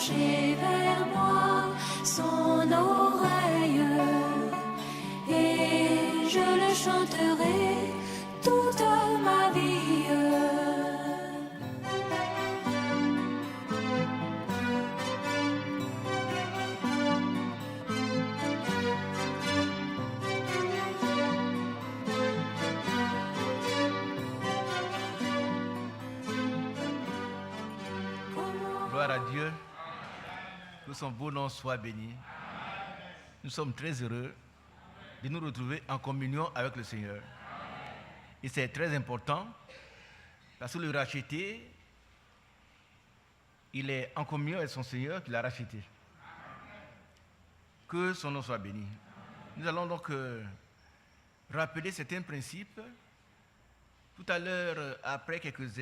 pencher vers moi son oreille, et je le chanterai toute ma vie. Gloire à Dieu, que son beau nom soit béni. Nous sommes très heureux de nous retrouver en communion avec le Seigneur. Et c'est très important parce que le racheté, il est en communion avec son Seigneur qui l'a racheté. Que son nom soit béni. Nous allons donc rappeler certains principes. Tout à l'heure, après quelques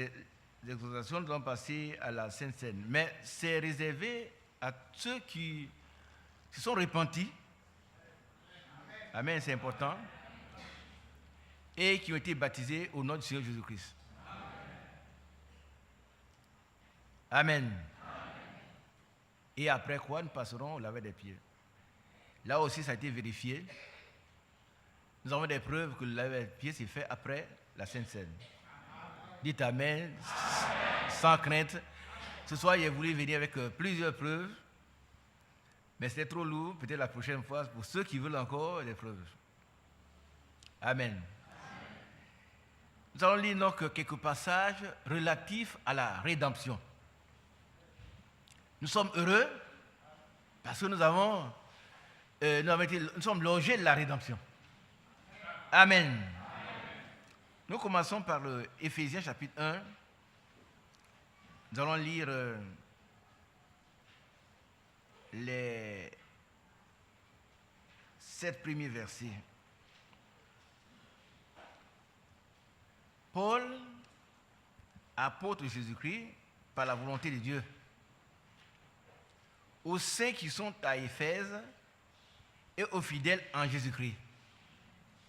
exhortations, nous allons passer à la Sainte Seine. Mais c'est réservé à ceux qui se sont repentis. Amen, c'est important. Et qui ont été baptisés au nom du Seigneur Jésus-Christ. Amen. Et après quoi, nous passerons au lavage des pieds. Là aussi, ça a été vérifié. Nous avons des preuves que le lavage des pieds s'est fait après la Sainte Seine. Dites Amen, sans crainte. Ce soir, j'ai voulu venir avec plusieurs preuves, mais c'était trop lourd. Peut-être la prochaine fois, pour ceux qui veulent encore des preuves. Amen. Nous allons lire donc quelques passages relatifs à la rédemption. Nous sommes heureux parce que nous sommes logés de la rédemption. Amen. Nous commençons par Éphésiens chapitre 1. Nous allons lire les 7 premiers versets. Paul, apôtre de Jésus-Christ, par la volonté de Dieu, aux saints qui sont à Éphèse et aux fidèles en Jésus-Christ.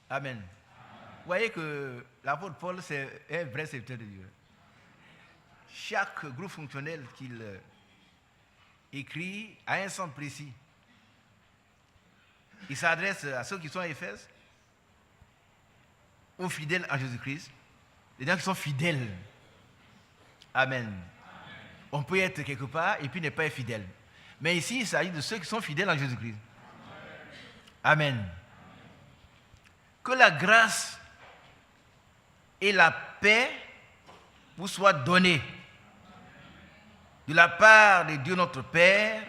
Amen. Vous voyez que l'apôtre Paul, c'est un vrai serviteur de Dieu. Chaque groupe fonctionnel qu'il écrit a un sens précis. Il s'adresse à ceux qui sont à Éphèse, aux fidèles en Jésus-Christ, les gens qui sont fidèles. Amen. On peut être quelque part et puis ne pas être fidèle. Mais ici, il s'agit de ceux qui sont fidèles en Jésus-Christ. Amen. Que la grâce et la paix vous soient données de la part de Dieu notre Père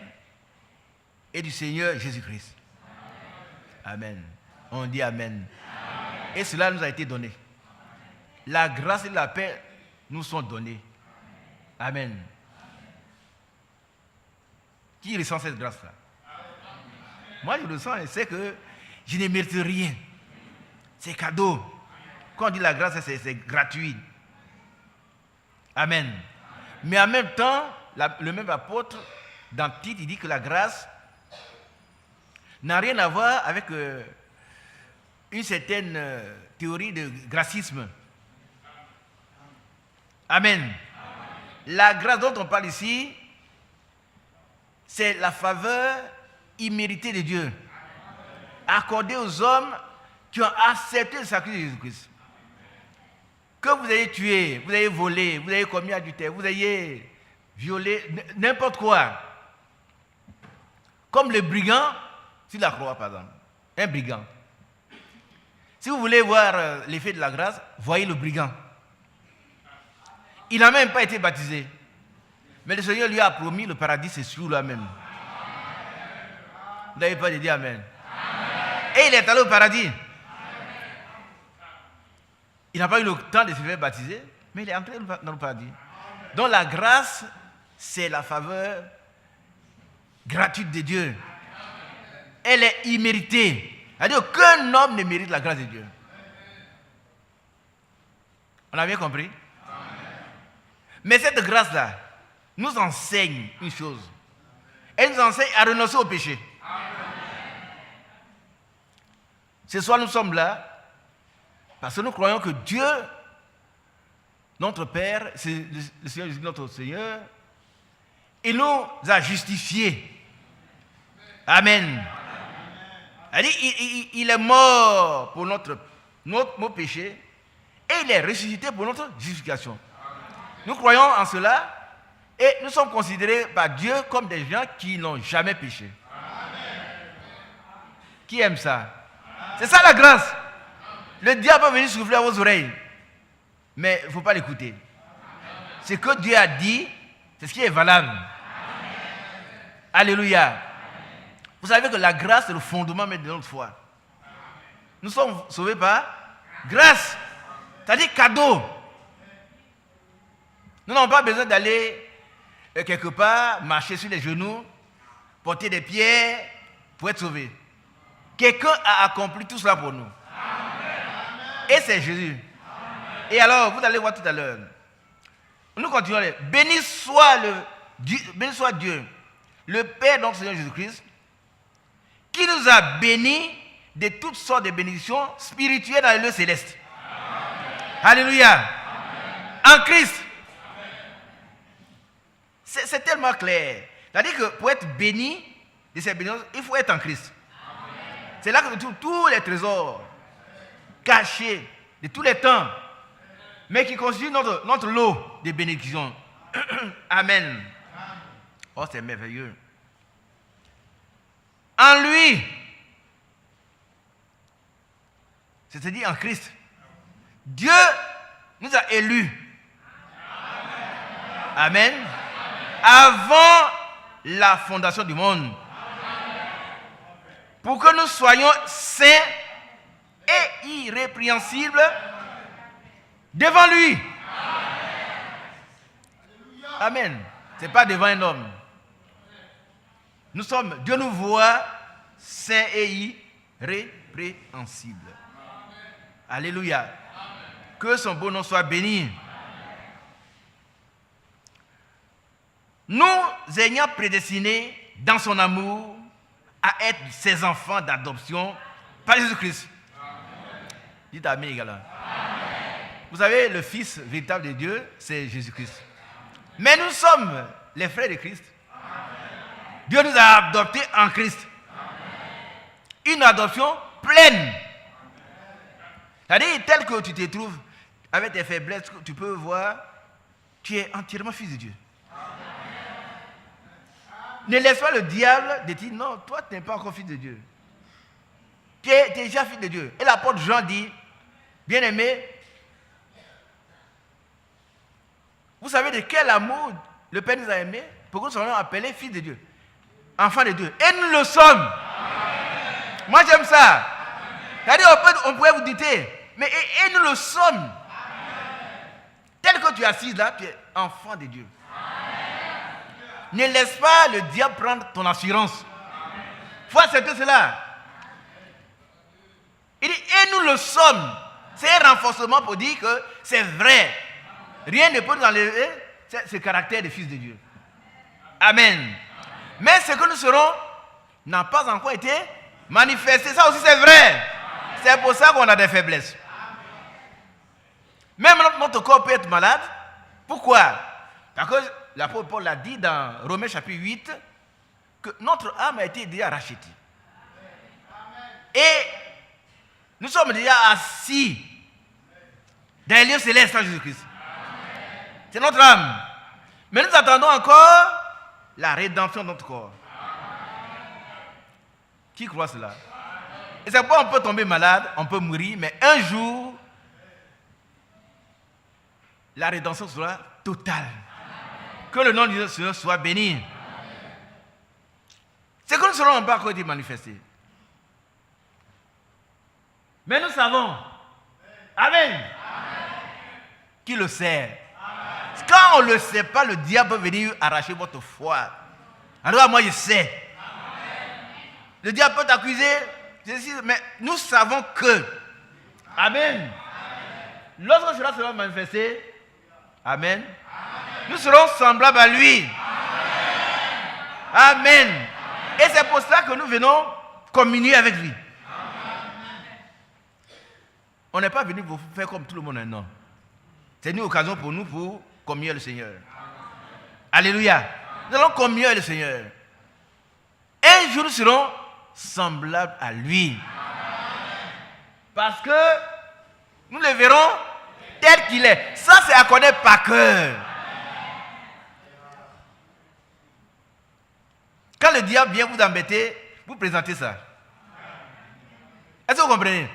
et du Seigneur Jésus-Christ. Amen. On dit Amen. Et cela nous a été donné. La grâce et la paix nous sont données. Amen. Qui ressent cette grâce-là? Moi, je le sens et sais que je ne mérite rien. C'est cadeau. Quand on dit la grâce, c'est gratuit. Amen. Mais en même temps, le même apôtre, dans Tite, il dit que la grâce n'a rien à voir avec une certaine théorie de gracisme. Amen. La grâce dont on parle ici, c'est la faveur imméritée de Dieu, accordée aux hommes qui ont accepté le sacrifice de Jésus-Christ. Que vous ayez tué, vous ayez volé, vous ayez commis adultère, vous ayez violé, n'importe quoi. Comme le brigand sur la croix, par exemple. Un brigand. Si vous voulez voir l'effet de la grâce, voyez le brigand. Il n'a même pas été baptisé. Mais le Seigneur lui a promis le paradis, c'est sur lui-même. Vous n'avez pas de dire Amen. Et il est allé au paradis. Il n'a pas eu le temps de se faire baptiser, mais il est entré dans le paradis. Donc la grâce, c'est la faveur gratuite de Dieu. Elle est imméritée. C'est-à-dire aucun homme ne mérite la grâce de Dieu. On a bien compris? Mais cette grâce-là nous enseigne une chose. Elle nous enseigne à renoncer au péché. Ce soir, nous sommes là parce que nous croyons que Dieu, notre Père, c'est le Seigneur Jésus, notre Seigneur, Il nous a justifiés. Amen. Il est mort pour notre péché et il est ressuscité pour notre justification. Nous croyons en cela et nous sommes considérés par Dieu comme des gens qui n'ont jamais péché. Qui aime ça? C'est ça la grâce. Le diable peut venir souffler à vos oreilles, mais il ne faut pas l'écouter. Ce que Dieu a dit, c'est ce qui est valable. Alléluia. Vous savez que la grâce est le fondement de notre foi. Nous sommes sauvés par grâce, c'est-à-dire cadeau. Nous n'avons pas besoin d'aller quelque part, marcher sur les genoux, porter des pierres pour être sauvés. Quelqu'un a accompli tout cela pour nous. Et c'est Jésus. Et alors, vous allez voir tout à l'heure. Nous continuons. Béni soit Dieu, le Père de notre Seigneur Jésus-Christ, qui nous a bénis de toutes sortes de bénédictions spirituelles dans les lieux célestes. Alléluia. En Christ. C'est tellement clair. C'est-à-dire que pour être béni de ces bénédictions, il faut être en Christ. C'est là que nous trouvons tous les trésors cachés de tous les temps, mais qui constituent notre lot de bénédictions. Amen. Oh, c'est merveilleux. En lui, c'est-à-dire en Christ, Dieu nous a élus. Amen. Avant la fondation du monde. Pour que nous soyons saints et irrépréhensibles devant lui. Amen. Ce n'est pas devant un homme. Dieu nous voit saints et irrépréhensibles. Alléluia. Que son beau nom soit béni. Nous ayant prédestinés dans son amour à être ses enfants d'adoption par Jésus-Christ. Dites Amen également. Vous savez, le Fils véritable de Dieu, c'est Jésus-Christ. Mais nous sommes les frères de Christ. Dieu nous a adoptés en Christ. Une adoption pleine. C'est-à-dire, tel que tu te trouves avec tes faiblesses, tu peux voir, tu es entièrement fils de Dieu. Ne laisse pas le diable te dire, non, toi tu n'es pas encore fils de Dieu. Tu es déjà fils de Dieu. Et l'apôtre Jean dit, bien-aimé, vous savez de quel amour le Père nous a aimés pour que nous soyons appelés fils de Dieu, enfants de Dieu. Et nous le sommes. Amen. Moi j'aime ça. C'est-à-dire, on pourrait vous douter, mais et nous le sommes. Amen. Tel que tu es assis là, tu es enfant de Dieu. Ne laisse pas le diable prendre ton assurance. Il faut accepter cela. Il dit, et nous le sommes. C'est un renforcement pour dire que c'est vrai. Rien ne peut nous enlever ce caractère de fils de Dieu. Amen. Mais ce que nous serons n'a pas encore été manifesté. Ça aussi c'est vrai. C'est pour ça qu'on a des faiblesses. Même notre corps peut être malade. Pourquoi? Parce que l'apôtre Paul l'a dit dans Romains chapitre 8 que notre âme a été déjà rachetée. Et nous sommes déjà assis dans les lieux célestes en Jésus-Christ. C'est notre âme. Mais nous attendons encore la rédemption de notre corps. Qui croit cela? Et c'est pourquoi on peut tomber malade, on peut mourir, mais un jour, la rédemption sera totale. Que le nom du Seigneur soit béni. C'est que nous ne serons pas encore été manifestés. Mais nous savons. Amen. Qui le sait? Quand on ne le sait pas, le diable peut venir arracher votre foi. Alors moi je sais. Le diable peut t'accuser, mais nous savons que. Amen. Lorsque cela sera manifesté, amen, nous serons semblables à lui. Amen. Et c'est pour cela que nous venons communier avec lui. On n'est pas venu pour faire comme tout le monde, non. C'est une occasion pour nous pour communier le Seigneur. Alléluia. Nous allons communier le Seigneur. Un jour, nous serons semblables à lui. Parce que nous le verrons tel qu'il est. Ça, c'est à connaître par cœur. Quand le diable vient vous embêter, vous présentez ça. Est-ce que vous comprenez?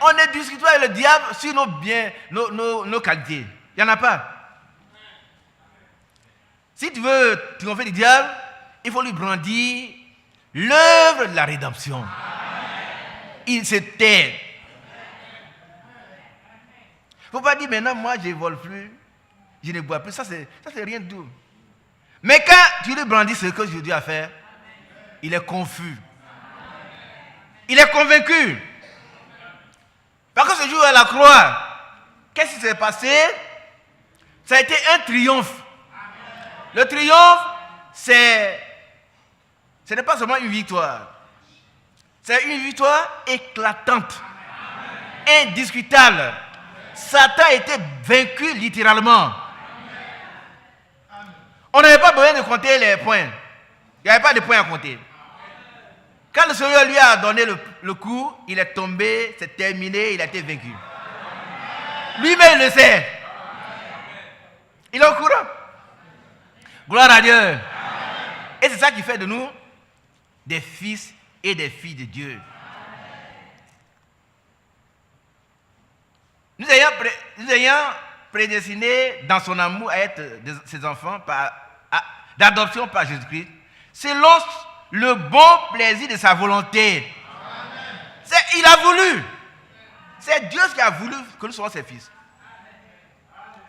On ne discute pas avec le diable sur nos biens, nos qualités. Il n'y en a pas. Si tu veux triompher du diable, il faut lui brandir l'œuvre de la rédemption. Il se tait. Il ne faut pas dire maintenant, moi je ne vole plus, je ne bois plus. Ça, c'est rien de tout. Mais quand tu lui brandis ce que je dis à faire, il est confus. Il est convaincu. Parce que ce jour à la croix, qu'est-ce qui s'est passé? Ça a été un triomphe. Le triomphe, ce n'est pas seulement une victoire. C'est une victoire éclatante, indiscutable. Satan a été vaincu littéralement. On n'avait pas besoin de compter les points. Il n'y avait pas de points à compter. Quand le Seigneur lui a donné le coup, il est tombé, c'est terminé, il a été vaincu. Lui-même il le sait. Il est au courant. Gloire à Dieu. Et c'est ça qui fait de nous des fils et des filles de Dieu. Nous ayons prédestiné dans son amour à être ses enfants d'adoption par Jésus-Christ, selon le bon plaisir de sa volonté. Il a voulu. C'est Dieu qui a voulu que nous soyons ses fils.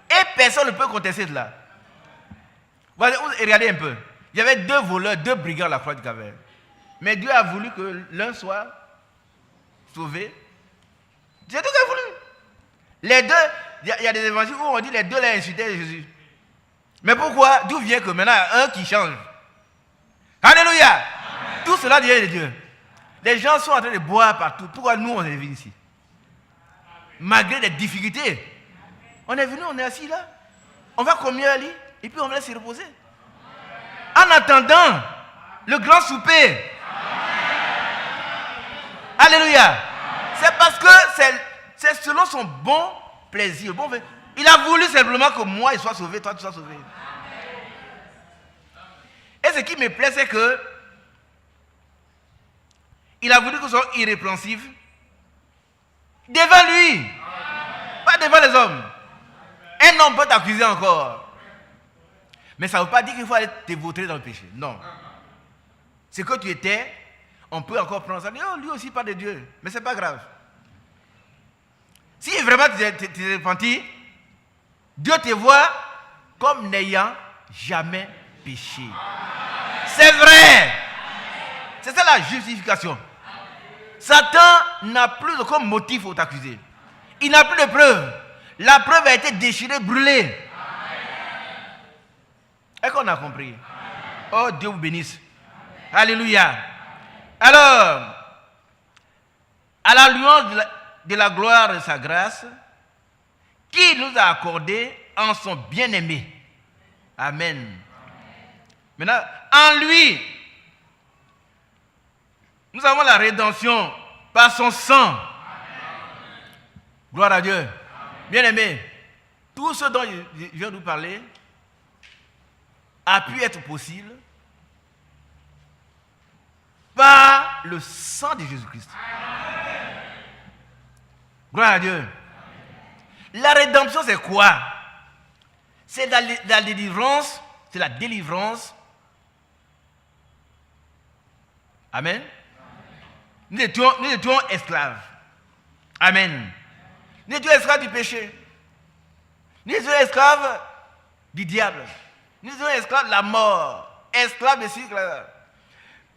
Et personne ne peut contester cela. Regardez un peu. Il y avait 2 voleurs, 2 brigands à la croix du Calvaire. Mais Dieu a voulu que l'un soit sauvé. C'est Dieu qui a voulu. Les deux, il y a des évangiles où on dit les 2 l'ont insulté Jésus. Mais pourquoi? D'où vient que maintenant il y a un qui change? Alléluia! Amen. Tout cela vient de Dieu. Les gens sont en train de boire partout. Pourquoi nous on est venus ici? Malgré les difficultés. On est venu, on est assis là. On va communier à lui et puis on va laisser reposer. En attendant le grand souper. Alléluia! C'est parce que c'est selon son bon plaisir. Il a voulu simplement que moi, il soit sauvé, toi, tu sois sauvé. Et ce qui me plaît, c'est que il a voulu que nous soyons irrépréhensibles devant lui, pas devant les hommes. Un homme peut t'accuser encore. Mais ça ne veut pas dire qu'il faut aller te vautrer dans le péché. Non. Ce que tu étais, on peut encore prendre ça. Oh, lui aussi, pas de Dieu. Mais ce n'est pas grave. Si vraiment tu t'es repenti, Dieu te voit comme n'ayant jamais péché. C'est vrai. C'est ça la justification. Satan n'a plus aucun motif pour t'accuser. Il n'a plus de preuve. La preuve a été déchirée, brûlée. Est-ce qu'on a compris? Oh, Dieu vous bénisse. Alléluia. Alors, à la louange de la gloire de sa grâce, qui nous a accordé en son bien-aimé. Amen. Maintenant, en lui, nous avons la rédemption par son sang. Gloire à Dieu. Bien-aimé, tout ce dont je viens de vous parler a pu être possible par le sang de Jésus-Christ. Gloire à Dieu. La rédemption, c'est quoi? C'est la délivrance. C'est la délivrance. Amen. Nous étions esclaves. Amen. Nous étions esclaves du péché. Nous étions esclaves du diable. Nous étions esclaves de la mort. Esclaves de cycle.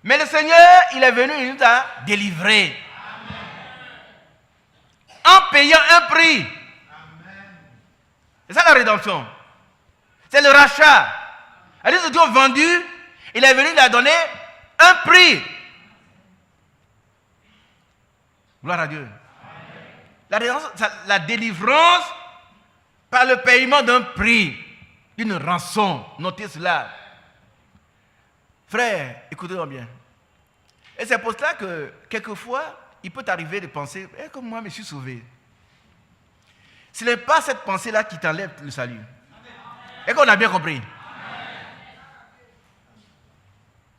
Mais le Seigneur, il est venu, il nous a délivrés. En payant un prix. C'est ça la rédemption. C'est le rachat. Alors, nous étions vendus, il est venu, il a donné un prix. Gloire à Dieu. La délivrance par le paiement d'un prix, d'une rançon. Notez cela. Frère, écoutez-moi bien. Et c'est pour cela que, quelquefois, il peut t'arriver de penser, comme moi, je suis sauvé. Ce n'est pas cette pensée-là qui t'enlève le salut. Et qu'on a bien compris.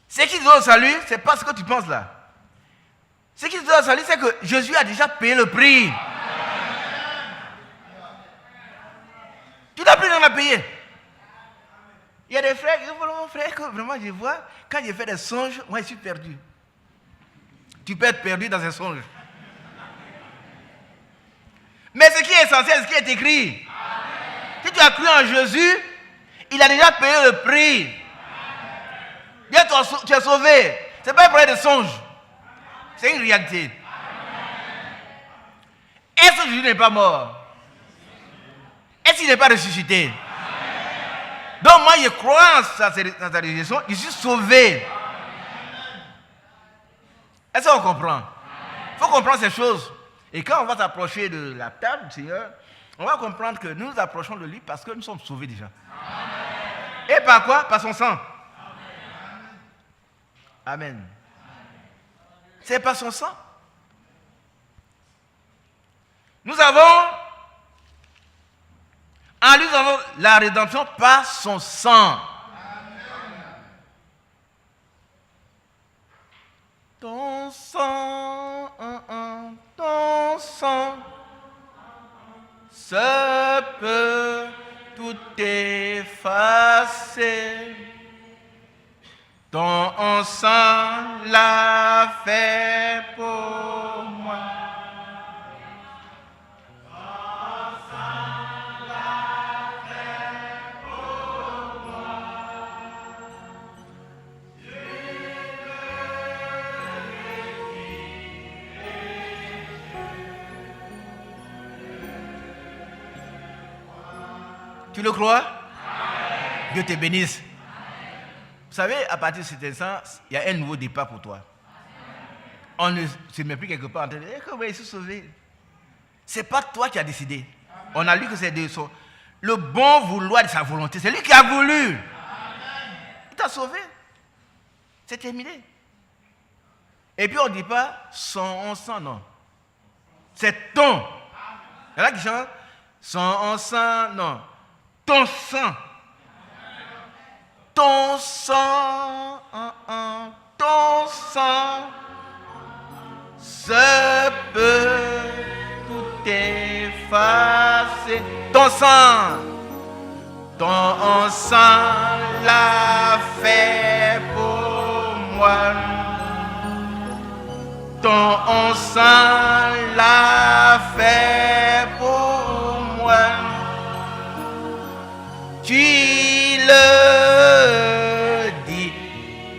Ce qui te donne le salut, ce n'est pas ce que tu penses là. Ce qui te donne le salut, c'est que Jésus a déjà payé le prix. Tu n'as plus rien à payer. Il y a des frères, que vraiment je vois, quand j'ai fait des songes, moi je suis perdu. Tu peux être perdu dans un songe. Mais ce qui est essentiel, ce qui est écrit. Si tu as cru en Jésus, il a déjà payé le prix. Bien, tu es sauvé. Ce n'est pas un problème de songe. C'est une réalité. Est-ce que Jésus n'est pas mort? Est-ce qu'il n'est pas ressuscité? Donc moi je crois en sa résurrection, je suis sauvé. Est-ce qu'on comprend? Il faut comprendre ces choses. Et quand on va s'approcher de la table du Seigneur, on va comprendre que nous nous approchons de lui parce que nous sommes sauvés déjà. Et par quoi? Par son sang. Amen. C'est par son sang. Nous avons la rédemption par son sang. Ton sang, ça peut tout effacer. Ton sang l'a fait pour moi. Tu le crois? Amen. Dieu te bénisse. Amen. Vous savez, à partir de cet instant, il y a un nouveau départ pour toi. Amen. On ne se met plus quelque part en train de dire, comment il s'est sauvé? Ce n'est pas toi qui as décidé. Amen. On a lu que c'est le bon vouloir de sa volonté. C'est lui qui a voulu. Amen. Il t'a sauvé. C'est terminé. Et puis on ne dit pas son sang, non. C'est ton. Il y en a qui chantent son sang, non. Ton sang. Ton sang. Ton sang. Ça peut tout effacer. Ton sang. Ton sang l'a fait pour moi. Ton sang l'a fait pour moi. Tu le dis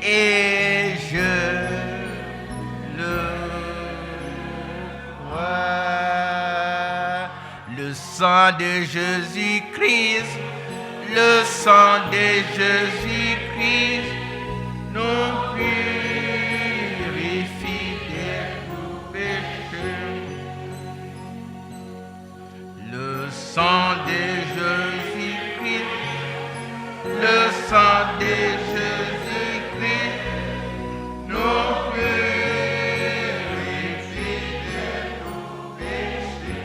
et je le crois. Le sang de Jésus-Christ, le sang de Jésus-Christ nous purifie de tout péché. Le sang de Jésus-Christ, le sang de Jésus-Christ nous purifie de tout péché.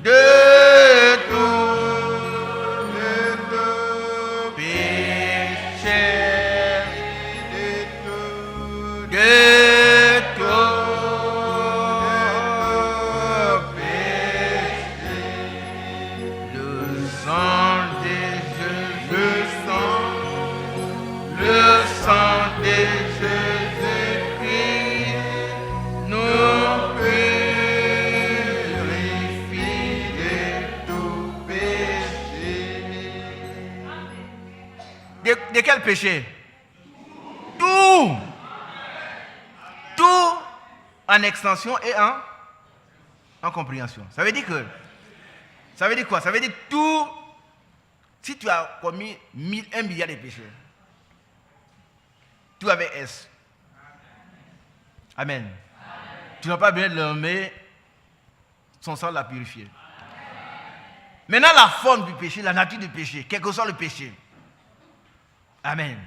De tout péché. De tout péché. Le sang de Jésus-Christ nous purifie de tout péché. De quel péché? Tout. Tout en extension et en compréhension. Ça veut dire quoi? Ça veut dire tout. Si tu as commis 1 milliard de péchés, tout avec S. Amen. Amen. Tu n'as pas besoin de l'aimer, son sang l'a purifié. Maintenant, la forme du péché, la nature du péché, quel que soit le péché. Amen.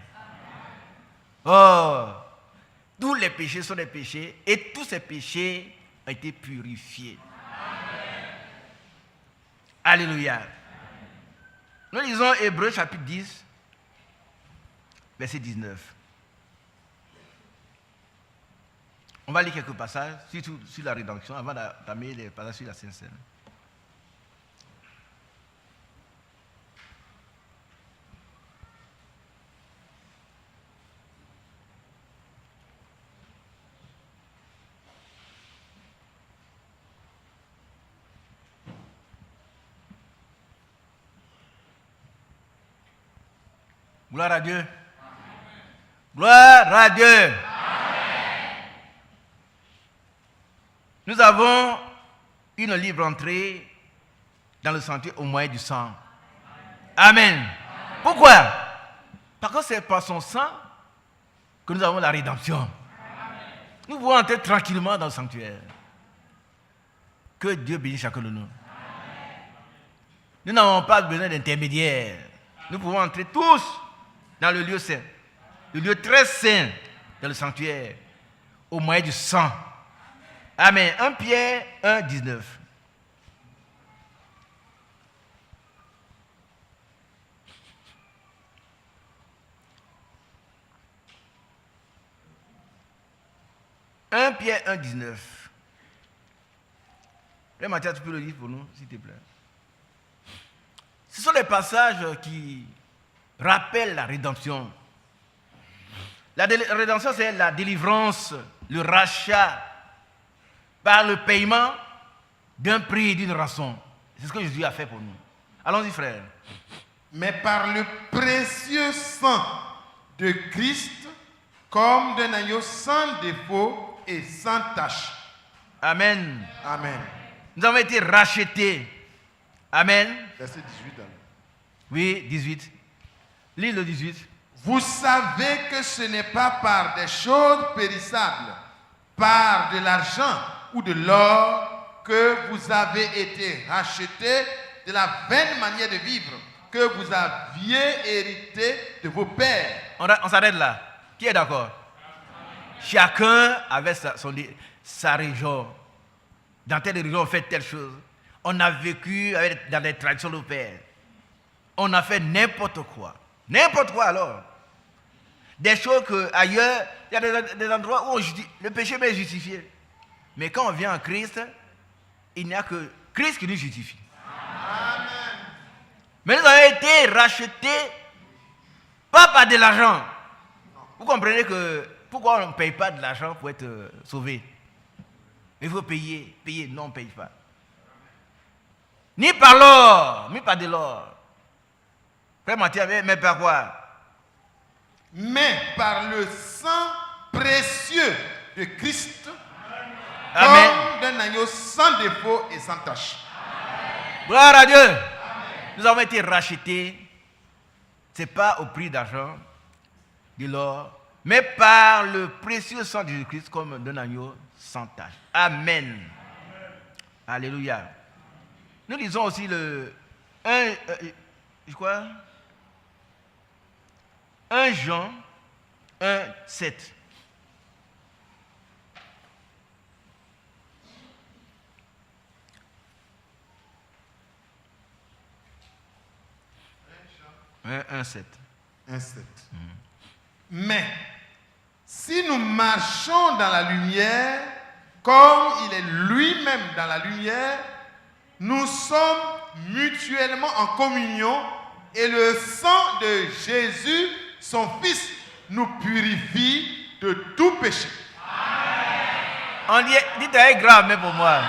Oh, tous les péchés sont des péchés et tous ces péchés ont été purifiés. Alléluia. Nous lisons Hébreux chapitre 10, verset 19. On va lire quelques passages, surtout sur la rédemption, avant d'amener les passages sur la Sainte Seine. Gloire à Dieu. Amen. Gloire à Dieu. Amen. Nous avons une libre entrée dans le sanctuaire au moyen du sang. Amen. Amen. Pourquoi? Parce que c'est par son sang que nous avons la rédemption. Amen. Nous pouvons entrer tranquillement dans le sanctuaire. Que Dieu bénisse chacun de nous. Amen. Nous n'avons pas besoin d'intermédiaire. Nous pouvons entrer tous dans le lieu saint, le lieu très saint, dans le sanctuaire, au moyen du sang. Amen. 1 Pierre 1, 19. Pierre 1, 19. Mathias, tu peux le lire pour nous, s'il te plaît. Ce sont les passages qui rappellent la rédemption. La rédemption, c'est la délivrance, le rachat par le paiement d'un prix et d'une rançon. C'est ce que Jésus a fait pour nous. Allons-y, frère. Mais par le précieux sang de Christ, comme d'un agneau sans défaut et sans tache. Amen. Amen. Nous avons été rachetés. Amen. Verset 18. Oui, 18. Lis le 18. Vous savez que ce n'est pas par des choses périssables, par de l'argent ou de l'or, que vous avez été rachetés de la vaine manière de vivre que vous aviez hérité de vos pères. On s'arrête là. Qui est d'accord? Chacun avait sa région. Dans telle région, on fait telle chose. On a vécu dans les traditions de nos pères. On a fait n'importe quoi. N'importe quoi alors. Des choses qu'ailleurs, il y a des endroits où le péché est justifié. Mais quand on vient en Christ, il n'y a que Christ qui nous justifie. Amen. Mais nous avons été rachetés, pas par de l'argent. Vous comprenez que pourquoi on ne paye pas de l'argent pour être sauvé? Il faut payer. Non, on ne paye pas. Ni par l'or, ni par de l'or. Frère Mathieu, mais par quoi? Mais par le sang précieux de Christ, Amen. Comme d'un agneau sans défaut et sans tache. Gloire à Dieu. Amen. Nous avons été rachetés. Ce n'est pas au prix d'argent, de l'or, mais par le précieux sang de Jésus-Christ comme d'un agneau sans tache. Amen. Amen. Alléluia. Nous lisons aussi le 1 Jean 1, 7. Un 7. Mais si nous marchons dans la lumière, comme il est lui-même dans la lumière, nous sommes mutuellement en communion et le sang de Jésus, son Fils, nous purifie de tout péché. On dit avec grave, mais pour moi.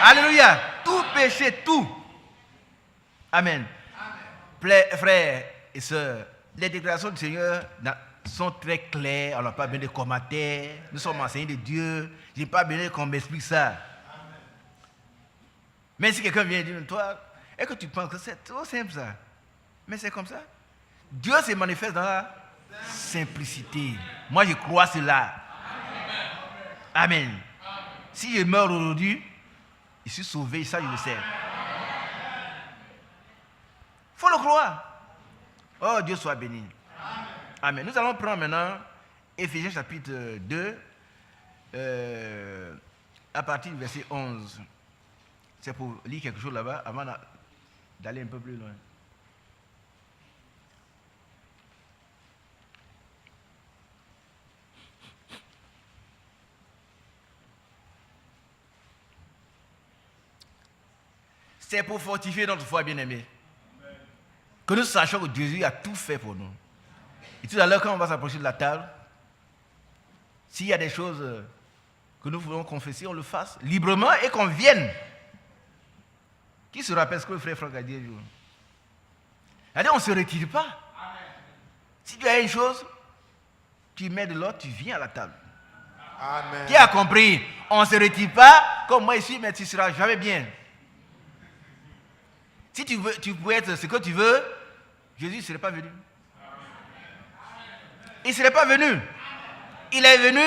Alléluia. Tout péché, tout. Amen. Frères et sœurs, les déclarations du Seigneur sont très claires. On n'a pas besoin de commentaires. Nous sommes enseignés de Dieu. Je n'ai pas besoin qu'on m'explique ça. Mais si quelqu'un vient dire, toi, est-ce que tu penses que c'est trop simple ça? Mais c'est comme ça. Dieu se manifeste dans la simplicité. Moi, je crois cela. Amen. Si je meurs aujourd'hui, je suis sauvé, ça je le sais. Il faut le croire. Oh, Dieu soit béni. Amen. Nous allons prendre maintenant Éphésiens chapitre 2, à partir du verset 11. C'est pour lire quelque chose là-bas avant d'aller un peu plus loin. C'est pour fortifier notre foi, bien-aimés. Que nous sachions que Jésus a tout fait pour nous. Et tout à l'heure, quand on va s'approcher de la table, s'il y a des choses que nous voulons confesser, on le fasse librement et qu'on vienne. Qui se rappelle ce que le frère Franck a dit un jour? C'est-à-dire, on ne se retire pas. Si tu as une chose, tu mets de l'autre, tu viens à la table. Amen. Qui a compris? On ne se retire pas comme moi ici, mais tu ne seras jamais bien. Si tu pouvais être ce que tu veux, Jésus ne serait pas venu. Il ne serait pas venu. Il est venu,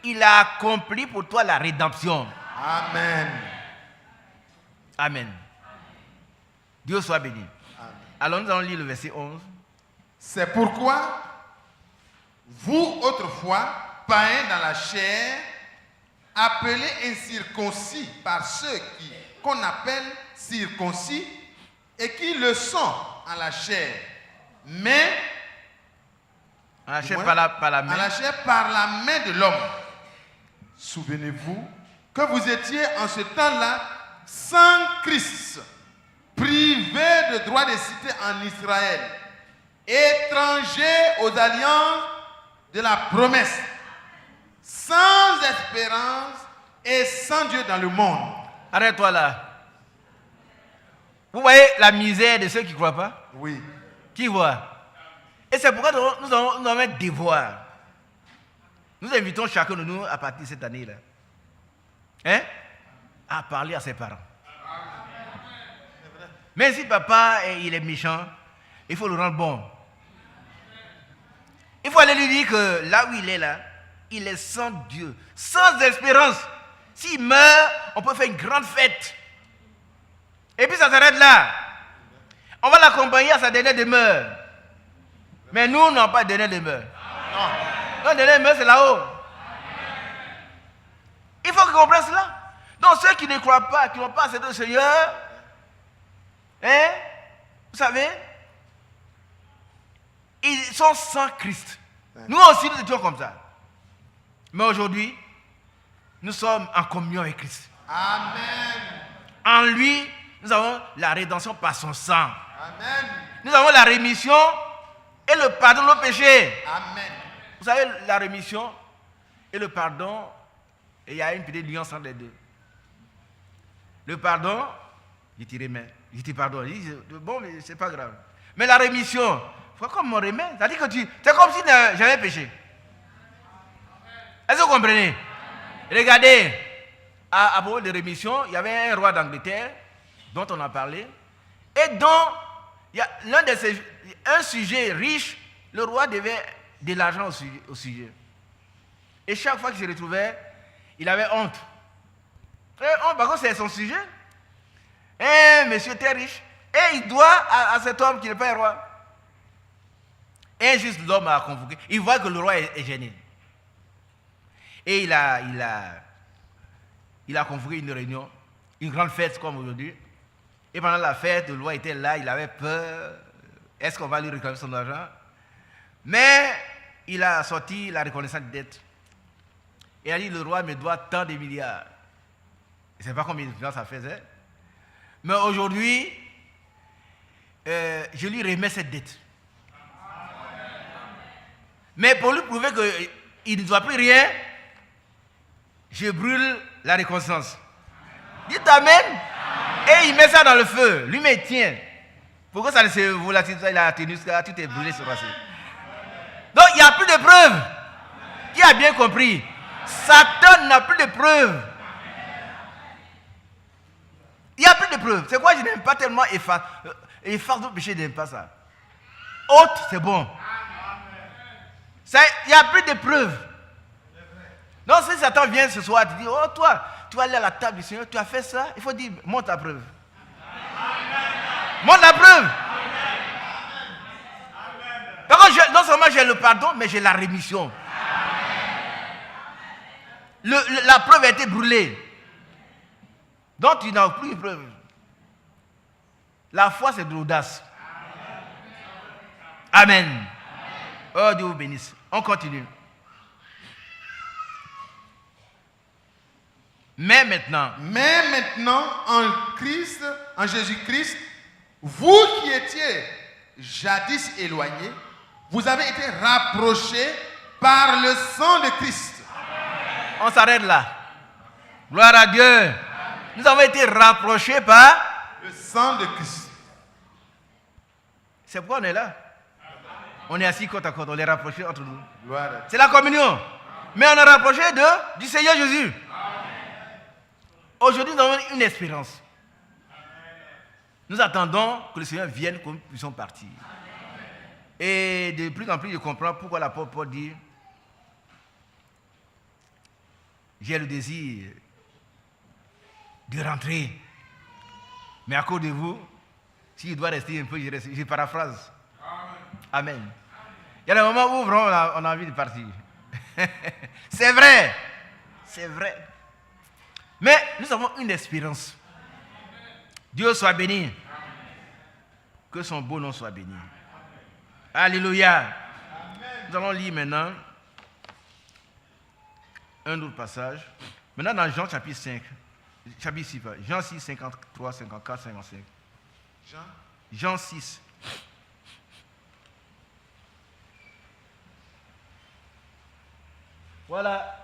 il a accompli pour toi la rédemption. Amen. Amen. Dieu soit béni. Amen. Alors nous allons lire le verset 11. C'est pourquoi, vous autrefois, païens dans la chair, appelés incirconcis par ceux qu'on appelle circoncis, et qui le sont en la chair, mais En la chair par la main. en la chair par la main de l'homme. Souvenez-vous que vous étiez en ce temps-là sans Christ, privés de droit de cité en Israël, étrangers aux alliances de la promesse, sans espérance et sans Dieu dans le monde. Arrête-toi là. Vous voyez la misère de ceux qui ne croient pas? Oui. Qui voient? Et c'est pourquoi nous avons un devoir. Nous invitons chacun de nous à partir de cette année-là, à parler à ses parents. Mais si papa il est méchant, il faut le rendre bon. Il faut aller lui dire que là où il est là, il est sans Dieu, sans espérance. S'il meurt, on peut faire une grande fête. Et puis ça s'arrête là. On va l'accompagner à sa dernière demeure. Mais nous, n'avons pas de dernière demeure. Non. Notre dernière demeure, c'est là-haut. Il faut qu'ils comprennent cela. Donc ceux qui ne croient pas, qui n'ont pas accepté le Seigneur, vous savez, ils sont sans Christ. Nous aussi, nous étions comme ça. Mais aujourd'hui, nous sommes en communion avec Christ. Amen. En lui, nous avons la rédemption par son sang. Amen. Nous avons la rémission et le pardon de nos péchés. Amen. Vous savez, la rémission et le pardon, il y a une petite nuance entre les deux. Le pardon, je te remets, je te pardonne. Bon, mais c'est pas grave. Mais la rémission, pourquoi on me remet? C'est-à-dire que c'est comme si j'avais péché. Est-ce que vous comprenez? Regardez, à propos de rémission, il y avait un roi d'Angleterre dont on a parlé, et dont il y a un sujet riche, le roi devait de l'argent au sujet. Et chaque fois qu'il se retrouvait, il avait honte. Par contre, c'est son sujet. Monsieur très riche, et il doit à cet homme qui n'est pas un roi. Et juste l'homme a convoqué. Il voit que le roi est gêné. Et il a convoqué une réunion, une grande fête comme aujourd'hui. Et pendant la fête, le roi était là, il avait peur. Est-ce qu'on va lui réclamer son argent? Mais il a sorti la reconnaissance de dette. Et il a dit, le roi me doit tant de milliards. Je ne sais pas combien de finances ça faisait. Mais aujourd'hui, je lui remets cette dette. Mais pour lui prouver qu'il ne doit plus rien, je brûle la reconnaissance. Dites Amen. Et il met ça dans le feu. Lui, il tient. Pourquoi ça ne se volatilise pas? Il a tenu ça, tout est brûlé sur la scène. Donc, il n'y a plus de preuves. Qui a bien compris? Satan n'a plus de preuves. Il n'y a plus de preuves. C'est quoi? Je n'aime pas tellement efface d'autres péchés, je n'aime pas ça. Autre, c'est bon. Il n'y a plus de preuves. Donc si Satan vient ce soir, tu dis, oh toi, tu vas aller à la table du Seigneur, tu as fait ça, il faut dire, montre ta preuve. Montre la preuve. Parce que non seulement j'ai le pardon, mais j'ai la rémission. La preuve a été brûlée. Donc tu n'as plus de preuve. La foi, c'est de l'audace. Amen. Oh, Dieu vous bénisse. On continue. Mais maintenant, en Christ, en Jésus-Christ, vous qui étiez jadis éloignés, vous avez été rapprochés par le sang de Christ. on s'arrête là. Gloire à Dieu. Nous avons été rapprochés par le sang de Christ. C'est pourquoi on est là. On est assis côte à côte, on est rapprochés entre nous. Gloire à Dieu. C'est la communion. Mais on est rapprochés du Seigneur Jésus. Aujourd'hui, nous avons une espérance. Nous attendons que le Seigneur vienne, que nous puissions partir. Et de plus en plus, je comprends pourquoi l'apôtre Paul dit j'ai le désir de rentrer. Mais à cause de vous, s'il doit rester un peu, je paraphrase. Amen. Il y a des moments où vraiment on a envie de partir. C'est vrai. C'est vrai. Mais nous avons une espérance. Dieu soit béni. Que son beau nom soit béni. Alléluia. Nous allons lire maintenant un autre passage. Maintenant dans Jean chapitre 5. Chapitre 6, Jean 6, 53, 54, 55. Jean 6. Voilà.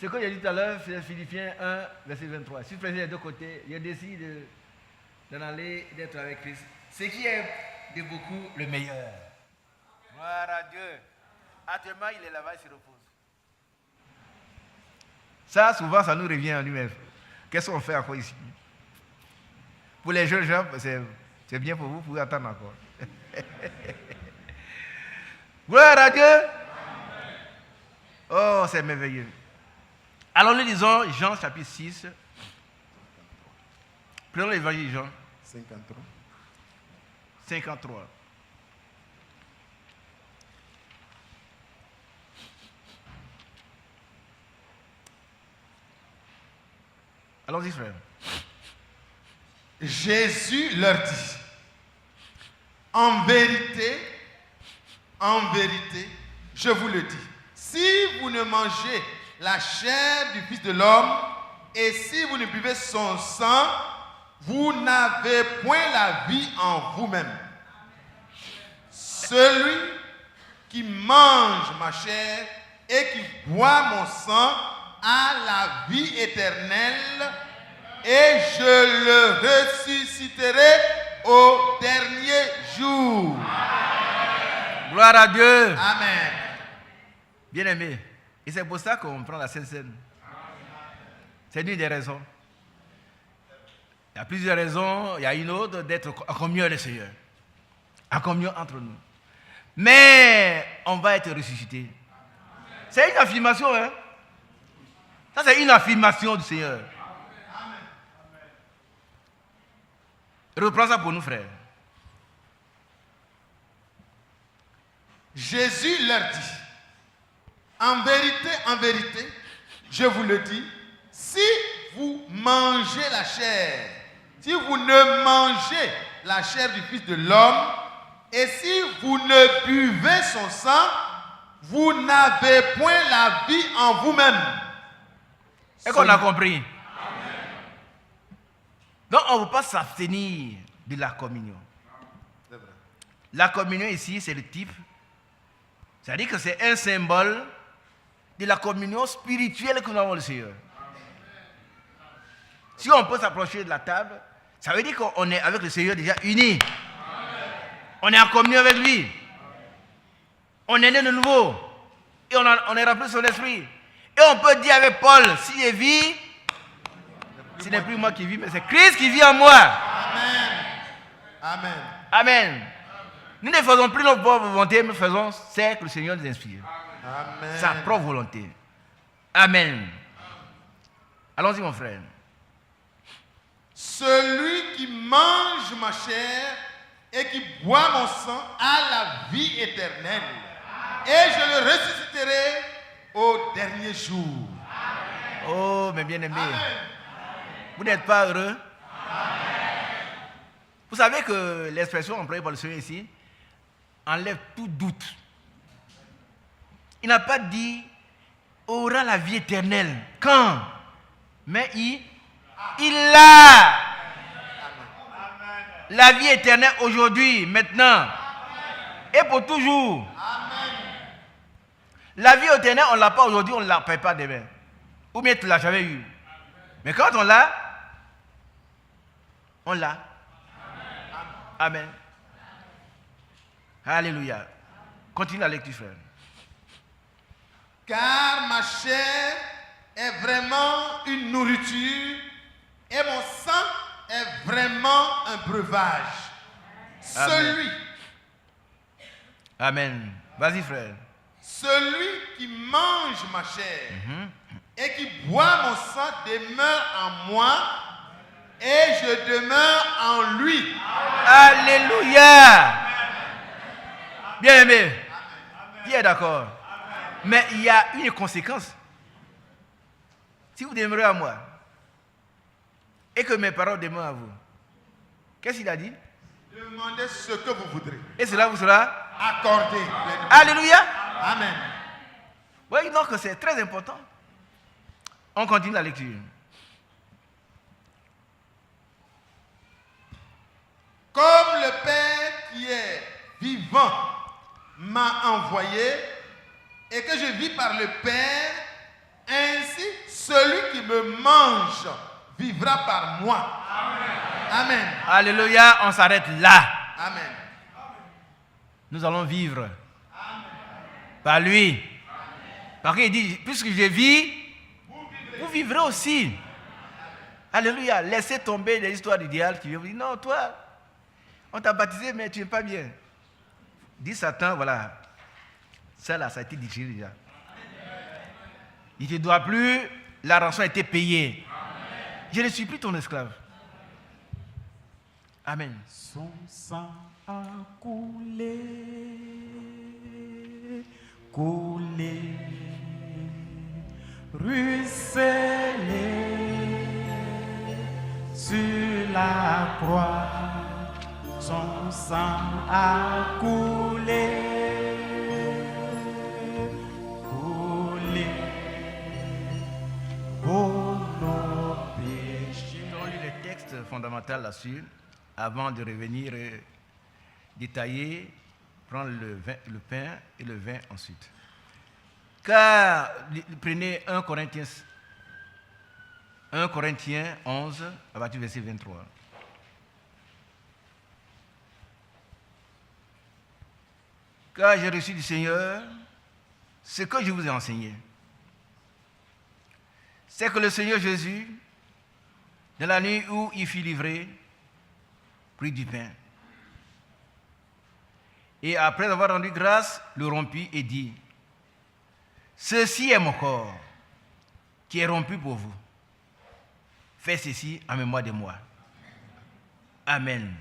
Ce que j'ai dit tout à l'heure, c'est Philippiens 1, verset 23. Si vous prenez les deux côtés, il décide d'en aller, d'être avec Christ. Ce qui est de beaucoup le meilleur. Gloire à Dieu. Actuellement, il est là-bas, il se repose. Ça, souvent, ça nous revient en lui-même. Qu'est-ce qu'on fait encore ici? Pour les jeunes gens, c'est bien pour vous, vous pouvez attendre encore. Gloire à Dieu. Oh, c'est merveilleux. Alors nous lisons Jean chapitre 6. Prenons l'évangile de Jean. 53. 53. Allons-y, frère. Jésus leur dit, en vérité, je vous le dis, si vous ne mangez la chair du Fils de l'homme et si vous ne buvez son sang, vous n'avez point la vie en vous-même. Celui qui mange ma chair et qui boit mon sang a la vie éternelle et je le ressusciterai au dernier jour. Gloire à Dieu. Amen. Bien-aimé. Et c'est pour ça qu'on prend la Sainte Seine. C'est une des raisons. Il y a plusieurs raisons. Il y a une autre d'être en communion avec le Seigneur. En communion entre nous. Mais on va être ressuscité. C'est une affirmation, hein? Ça, c'est une affirmation du Seigneur. Reprends ça pour nous, frères. Jésus leur dit, en vérité, je vous le dis, si vous mangez la chair, si vous ne mangez la chair du Fils de l'homme, et si vous ne buvez son sang, vous n'avez point la vie en vous-même. Est-ce qu'on a compris? Amen. Donc on ne peut pas s'abstenir de la communion. La communion ici, c'est le type. C'est-à-dire que c'est un symbole de la communion spirituelle que nous avons le Seigneur. Si on peut s'approcher de la table, ça veut dire qu'on est avec le Seigneur déjà unis. On est en communion avec lui. On est né de nouveau. Et on est rempli de son esprit. Et on peut dire avec Paul, si je vis, ce n'est plus moi qui vis, mais c'est Christ qui vit en moi. Amen. Amen. Amen. Nous ne faisons plus notre propre volonté, mais faisons ce que le Seigneur nous inspire. Amen. Sa propre volonté. Amen. Allons-y, mon frère. Celui qui mange ma chair et qui boit mon sang a la vie éternelle, et je le ressusciterai au dernier jour. Oh, mes bien-aimés, vous n'êtes pas heureux? Vous savez que l'expression employée par le Seigneur ici enlève tout doute. Il n'a pas dit aura la vie éternelle. Quand? Mais il l'a. La vie éternelle aujourd'hui, maintenant. Et pour toujours. La vie éternelle, on ne l'a pas aujourd'hui, on ne la paye pas demain. Ou bien tu ne l'as jamais eu. Mais quand on l'a, on l'a. Amen. Alléluia. Continue la lecture, frère. Car ma chair est vraiment une nourriture et mon sang est vraiment un breuvage. Amen. Celui, Amen. Vas-y, frère. celui qui mange ma chair et qui boit mon sang demeure en moi et je demeure en lui. Alléluia. Bien aimé. Qui est d'accord? Mais il y a une conséquence. Si vous demeurez à moi et que mes paroles demeurent à vous, qu'est-ce qu'il a dit? Demandez ce que vous voudrez. Et cela vous sera Accordé. Alléluia. Amen. Oui, donc c'est très important. On continue la lecture. Comme le Père qui est vivant m'a envoyé et que je vis par le Père, ainsi celui qui me mange vivra par moi. Amen. Alléluia, on s'arrête là. Amen. Nous allons vivre par lui. Parce qu'il dit, puisque je vis, vous vivrez aussi. Alléluia. Laissez tomber les histoires d'idéal qui viennent vous dire, non, toi, on t'a baptisé, mais tu n'es pas bien. Dit Satan, voilà. Ça là, ça a été digéré déjà. Il ne te doit plus, la rançon a été payée. Je ne suis plus ton esclave. Amen. Son sang a coulé, coulé, ruisselé sur la croix. Son sang a coulé, coulé pour nos péchés. Nous allons lire le texte fondamental là-dessus avant de revenir détailler, prendre le pain et le vin ensuite. Car, prenez 1 Corinthiens 11, à partir du verset 23. Car j'ai reçu du Seigneur ce que je vous ai enseigné. C'est que le Seigneur Jésus, dans la nuit où il fut livré, prit du pain. Et après avoir rendu grâce, le rompit et dit, ceci est mon corps, qui est rompu pour vous. Faites ceci en mémoire de moi. Amen.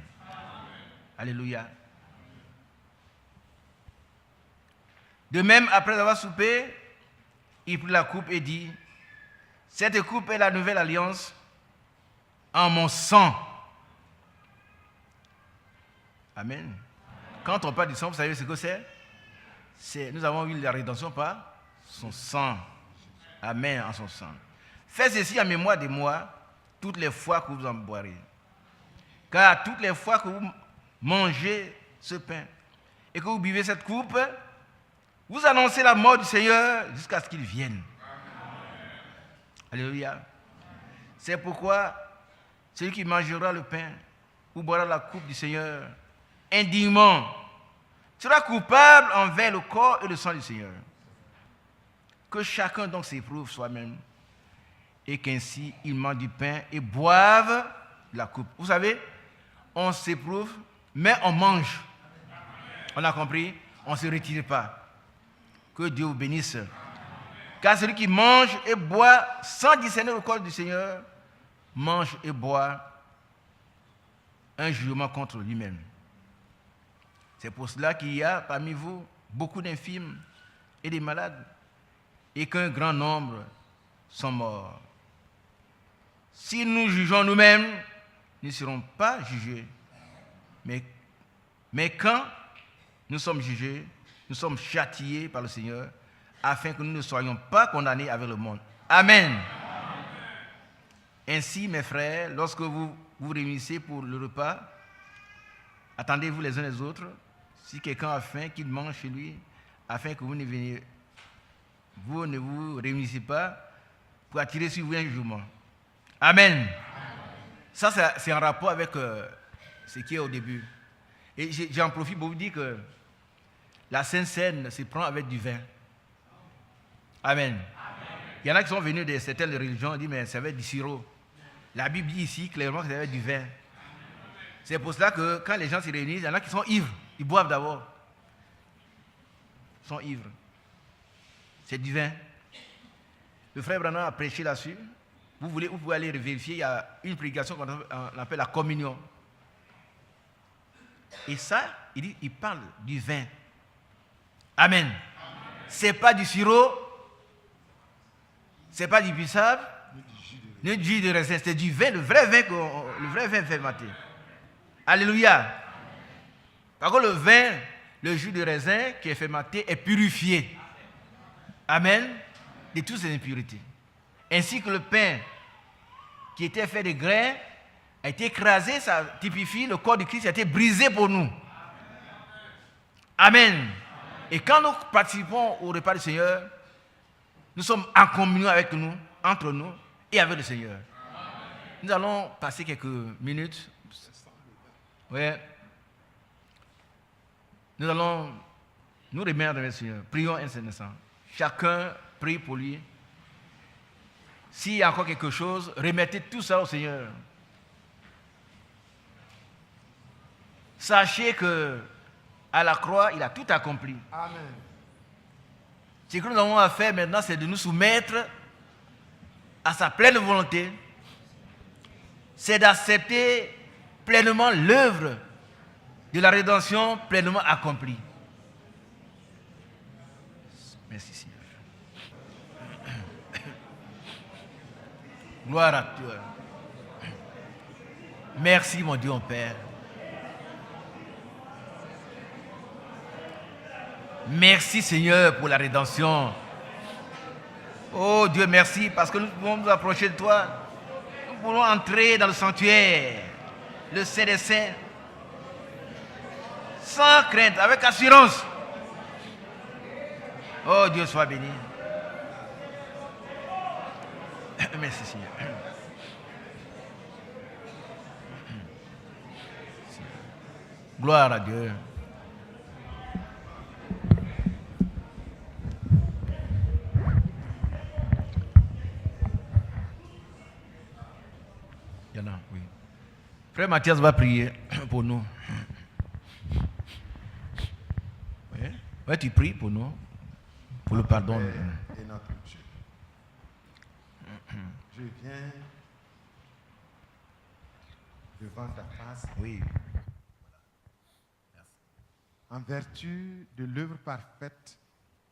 Alléluia. De même, après avoir soupé, il prit la coupe et dit, cette coupe est la nouvelle alliance en mon sang. Amen. Quand on parle du sang, vous savez ce que c'est? Nous avons eu la rédemption par son sang. Amen, en son sang. Faites ceci en mémoire de moi toutes les fois que vous en boirez. Car toutes les fois que vous mangez ce pain et que vous buvez cette coupe, vous annoncez la mort du Seigneur jusqu'à ce qu'il vienne. Alléluia. C'est pourquoi celui qui mangera le pain ou boira la coupe du Seigneur indignement sera coupable envers le corps et le sang du Seigneur. Que chacun donc s'éprouve soi-même et qu'ainsi il mange du pain et boive la coupe. Vous savez, on s'éprouve, mais on mange. On a compris? On ne se retire pas. Que Dieu vous bénisse. Car celui qui mange et boit sans discerner le corps du Seigneur, mange et boit un jugement contre lui-même. C'est pour cela qu'il y a parmi vous beaucoup d'infirmes et des malades, et qu'un grand nombre sont morts. Si nous jugeons nous-mêmes, nous ne serons pas jugés. Mais quand nous sommes jugés, nous sommes châtiés par le Seigneur, afin que nous ne soyons pas condamnés avec le monde. Amen. Ainsi, mes frères, lorsque vous vous réunissez pour le repas, attendez-vous les uns les autres. Si quelqu'un a faim, qu'il mange chez lui, afin que vous ne vous réunissez pas pour attirer sur vous un jugement. Amen. Ça, c'est en rapport avec ce qui est au début. Et j'en profite pour vous dire que la Sainte Seine se prend avec du vin. Amen. Il y en a qui sont venus de certaines religions et disent, mais ça va être du sirop. La Bible dit ici clairement que ça va être du vin. C'est pour cela que quand les gens se réunissent, il y en a qui sont ivres. Ils boivent d'abord. Ils sont ivres. C'est du vin. Le frère Branham a prêché là-dessus. Vous pouvez aller vérifier, il y a une prédication qu'on appelle la communion. Et ça, il parle du vin. Amen. Ce n'est pas du sirop, ce n'est pas du bissap, ni du jus de raisin, c'est du vin, le vrai vin fermenté. Alléluia. Par contre, le vin, le jus de raisin qui est fermenté est purifié. Amen. De toutes ces impuretés. Ainsi que le pain qui était fait de grains a été écrasé, ça typifie le corps de Christ a été brisé pour nous. Amen. Et quand nous participons au repas du Seigneur, nous sommes en communion avec nous, entre nous et avec le Seigneur. Nous allons passer quelques minutes. Oui. Nous allons nous remettre avec le Seigneur. Prions un seul instant. Chacun prie pour lui. S'il y a encore quelque chose, remettez tout ça au Seigneur. Sachez que à la croix, il a tout accompli. Amen. Ce que nous avons à faire maintenant, c'est de nous soumettre à sa pleine volonté. C'est d'accepter pleinement l'œuvre de la rédemption pleinement accomplie. Merci Seigneur. Gloire à toi. Merci mon Dieu, mon Père. Merci Seigneur pour la rédemption. Oh Dieu, merci parce que nous pouvons nous approcher de toi. Nous pouvons entrer dans le sanctuaire, le Saint des Saints, sans crainte, avec assurance. Oh Dieu, sois béni. Merci Seigneur. Gloire à Dieu. Il y en a, oui. Frère Mathias va prier pour nous. Oui, ouais, tu pries pour nous, pour le pardon. Et notre Dieu. Je viens devant ta face. Oui. En vertu de l'œuvre parfaite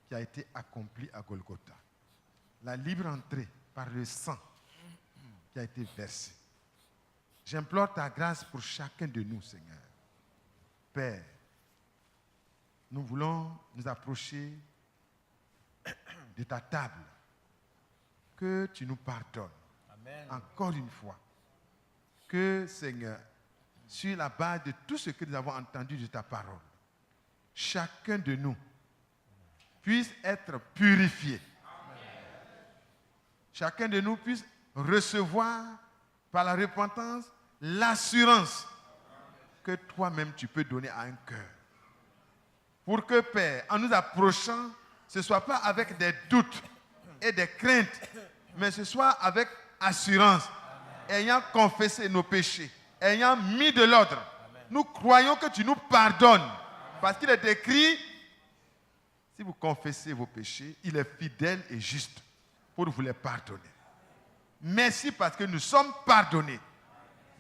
qui a été accomplie à Golgotha. La libre entrée par le sang qui a été versé. J'implore ta grâce pour chacun de nous, Seigneur. Père, nous voulons nous approcher de ta table. Que tu nous pardonnes. Amen. Encore une fois. Que, Seigneur, sur la base de tout ce que nous avons entendu de ta parole, chacun de nous puisse être purifié. Amen. Chacun de nous puisse recevoir par la repentance l'assurance que toi-même tu peux donner à un cœur. Pour que, Père, en nous approchant, ce ne soit pas avec des doutes et des craintes, mais ce soit avec assurance, ayant confessé nos péchés, ayant mis de l'ordre. Nous croyons que tu nous pardonnes, parce qu'il est écrit, si vous confessez vos péchés, il est fidèle et juste pour vous les pardonner. Merci parce que nous sommes pardonnés.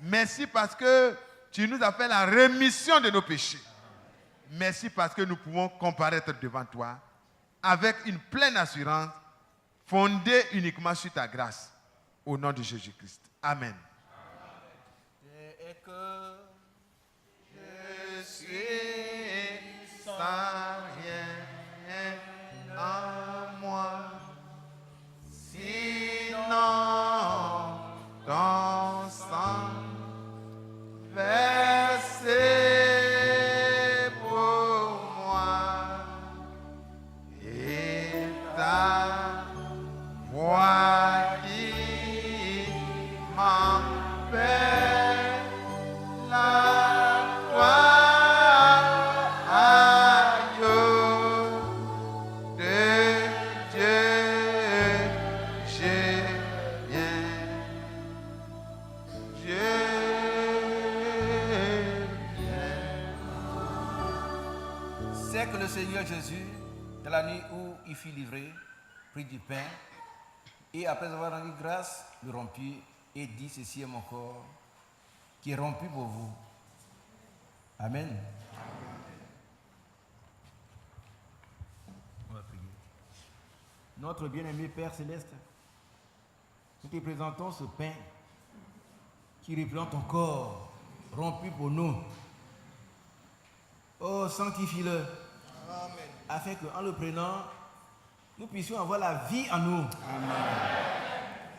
Merci parce que tu nous as fait la rémission de nos péchés. merci parce que nous pouvons comparaître devant toi avec une pleine assurance fondée uniquement sur ta grâce. Au nom de Jésus-Christ. Amen. Et que Je suis sans rien en moi, sinon ton sang versé pour moi et ta voix qui m'empêche la gloire de Dieu, je viens. c'est que le Seigneur Jésus, dans la nuit où il fut livré, prit du pain, et après avoir rendu grâce, le rompit et dit, ceci est mon corps, qui est rompu pour vous. Amen. On va prier. Notre bien-aimé Père Céleste, nous te présentons ce pain qui représente ton corps, rompu pour nous. Oh, sanctifie-le, afin qu'en le prenant, nous puissions avoir la vie en nous. Amen.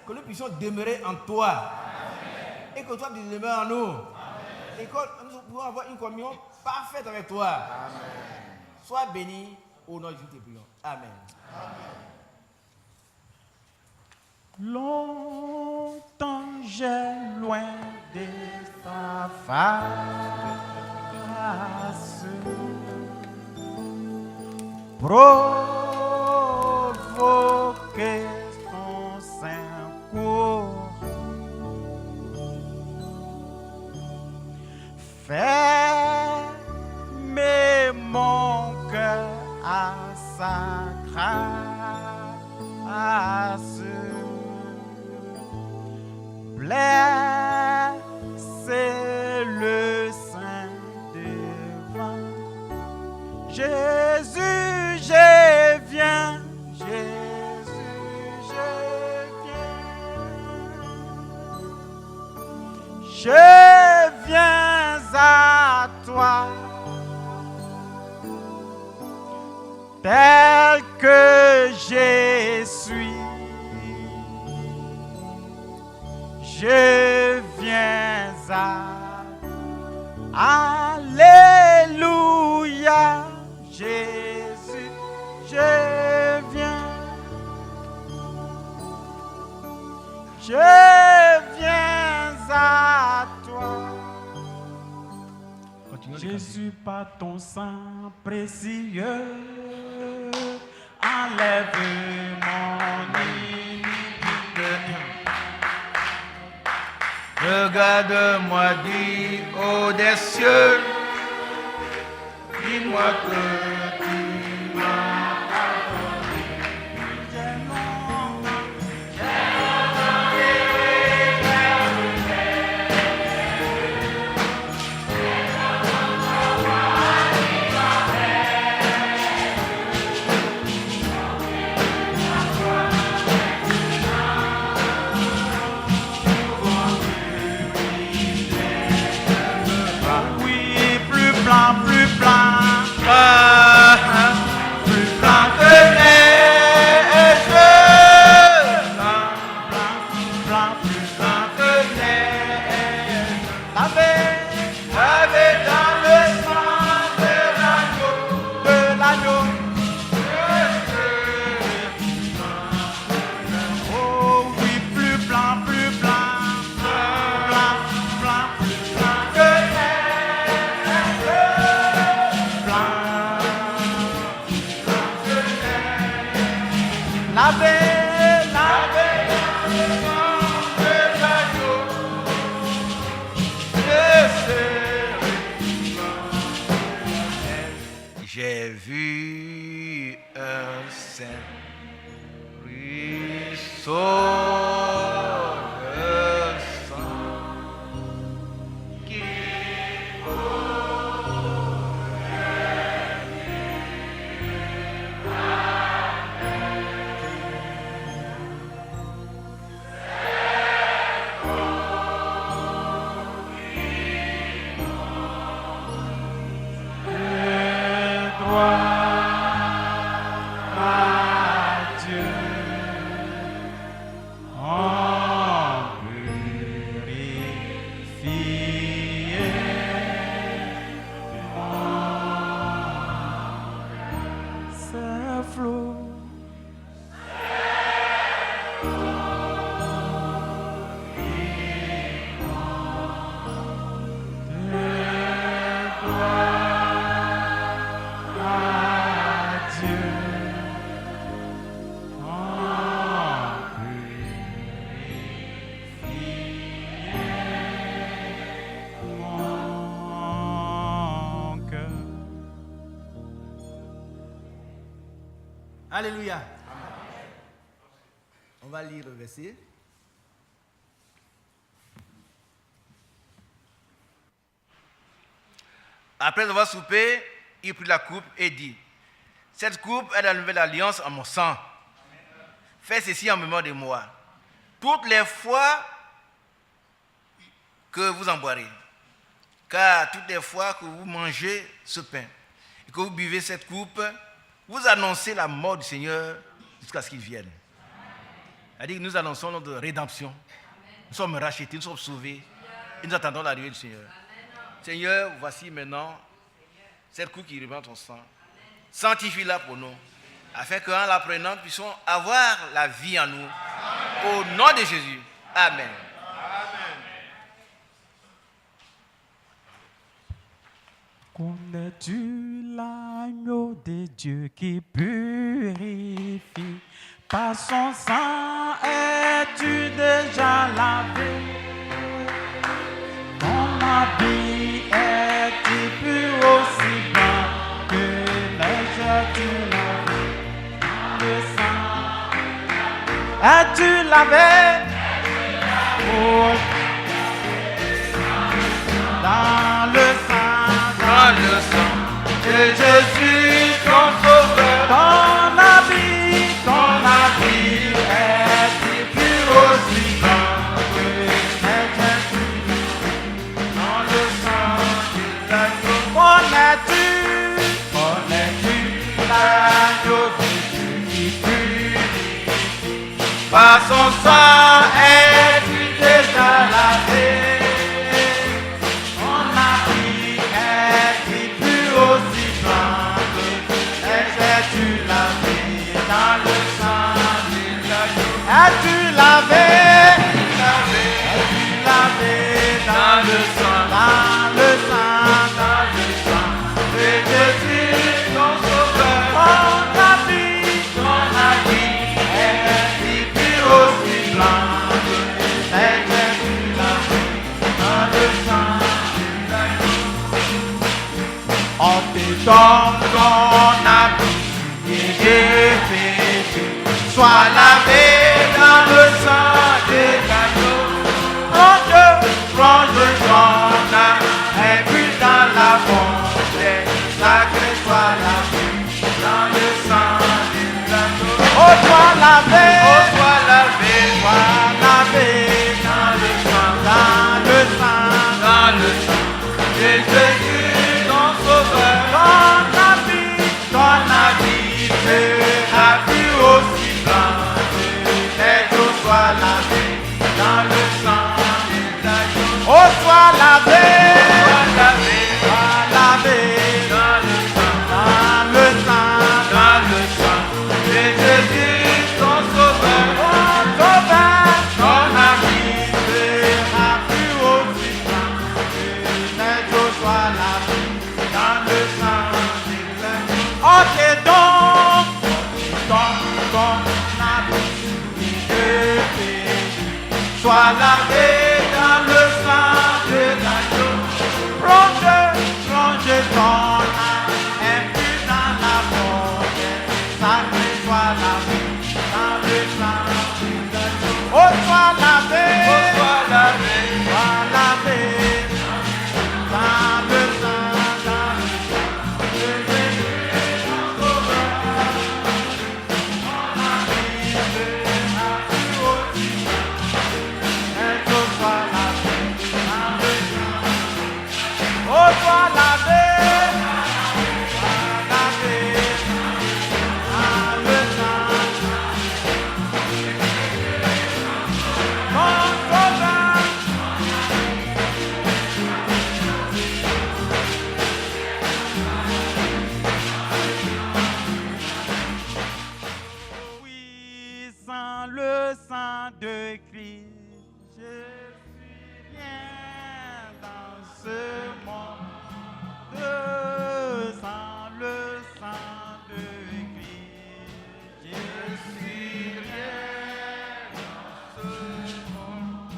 Que nous puissions demeurer en toi. Amen. Et que toi tu demeures en nous. Amen. Et que nous pouvons avoir une communion parfaite avec toi. Amen. Sois béni au nom de Jésus, te prions. Amen. Longtemps j'ai loin de ta face provoqué ton saint cours, fermer mon cœur à sa grâce, blesser le sein devant. Jésus, je viens, Jésus, je viens. Je viens à toi, tel que je suis. Je viens à Alléluia, Jésus, je viens. Je viens à toi. Continuons. Jésus, par ton sang précieux, enlève mon iniquité. Regarde-moi du haut des cieux, dis-moi que tu m'as pardonné. Oui, plus blanc, plus blanc. Plus blanc que neige, Blanc, plus blanc que neige, lavé lavé dans le sang de l'agneau. de l'agneau. Oh oui, plus blanc, plus blanc. Blanc, blanc, plus blanc que neige. Blanc, lavé, lavé. J'ai vu un saint ruisseau de sang qui coulait Alléluia. On va lire le verset. Après avoir soupé, il prit la coupe et dit, cette coupe est la nouvelle alliance en mon sang. Faites ceci en mémoire de moi. Toutes les fois que vous en boirez, car toutes les fois que vous mangez ce pain et que vous buvez cette coupe, vous annoncez la mort du Seigneur jusqu'à ce qu'il vienne. C'est-à-dire que nous annonçons notre rédemption. Nous sommes rachetés, nous sommes sauvés et nous attendons l'arrivée du Seigneur. Seigneur, voici maintenant cette coupe qui représente ton sang. Sanctifie-la pour nous, afin qu'en la prenant, nous puissions avoir la vie en nous. Au nom de Jésus. Amen. Connais-tu l'agneau de Dieu qui purifie? Par son sang es-tu déjà lavé? Ton habit est-il pur aussi blanc que neige tu lavé? Le sang es-tu lavé? Oh, dans le sang de Jésus, ton sauveur, ton habit est pur aussi blanc que neige dans le sang de l'agneau. Connais-tu l'agneau de Dieu qui purifie? Par son sang es-tu déjà lavé? Aussi blanc que es-tu lavé dans le sang de l'agneau? Es-tu lavé? Es-tu lavé dans le sang de Jésus, ton sauveur? Ton habit est pur aussi blanc que es-tu lavé dans le sang de l'agneau? On te donne ton habit et péché, sois lavé dans le sang de l'agneau. Plonge ton âme et puis dans la fontaine sacrée, sois lavé dans le sang de l'agneau. Oh, sois lavé dans le sang de Jésus, ton sauveur. Ton habit sera plus aussi blanc que neige, sois lavé dans le sang de l'agneau. Oh, sois lavé dans le sang de Jésus, ton sauveur. Ton habit sera plus aussi blanc que neige, sois lavé dans le sang de l'agneau. Oh, t'es donc ton habit de péché, sois lavé dans le sang de l'agneau. Plonge ton âme et puis dans la fontaine sacrée, sois lavé dans le sang de l'agneau. Oh, sois lavé dans le sang de Jésus. Oh, sois lavé dans le sang, mon sauveur. Oui, sans le sang de Christ, je suis rien dans ce monde. Sans le sang de Christ, je suis rien dans ce monde.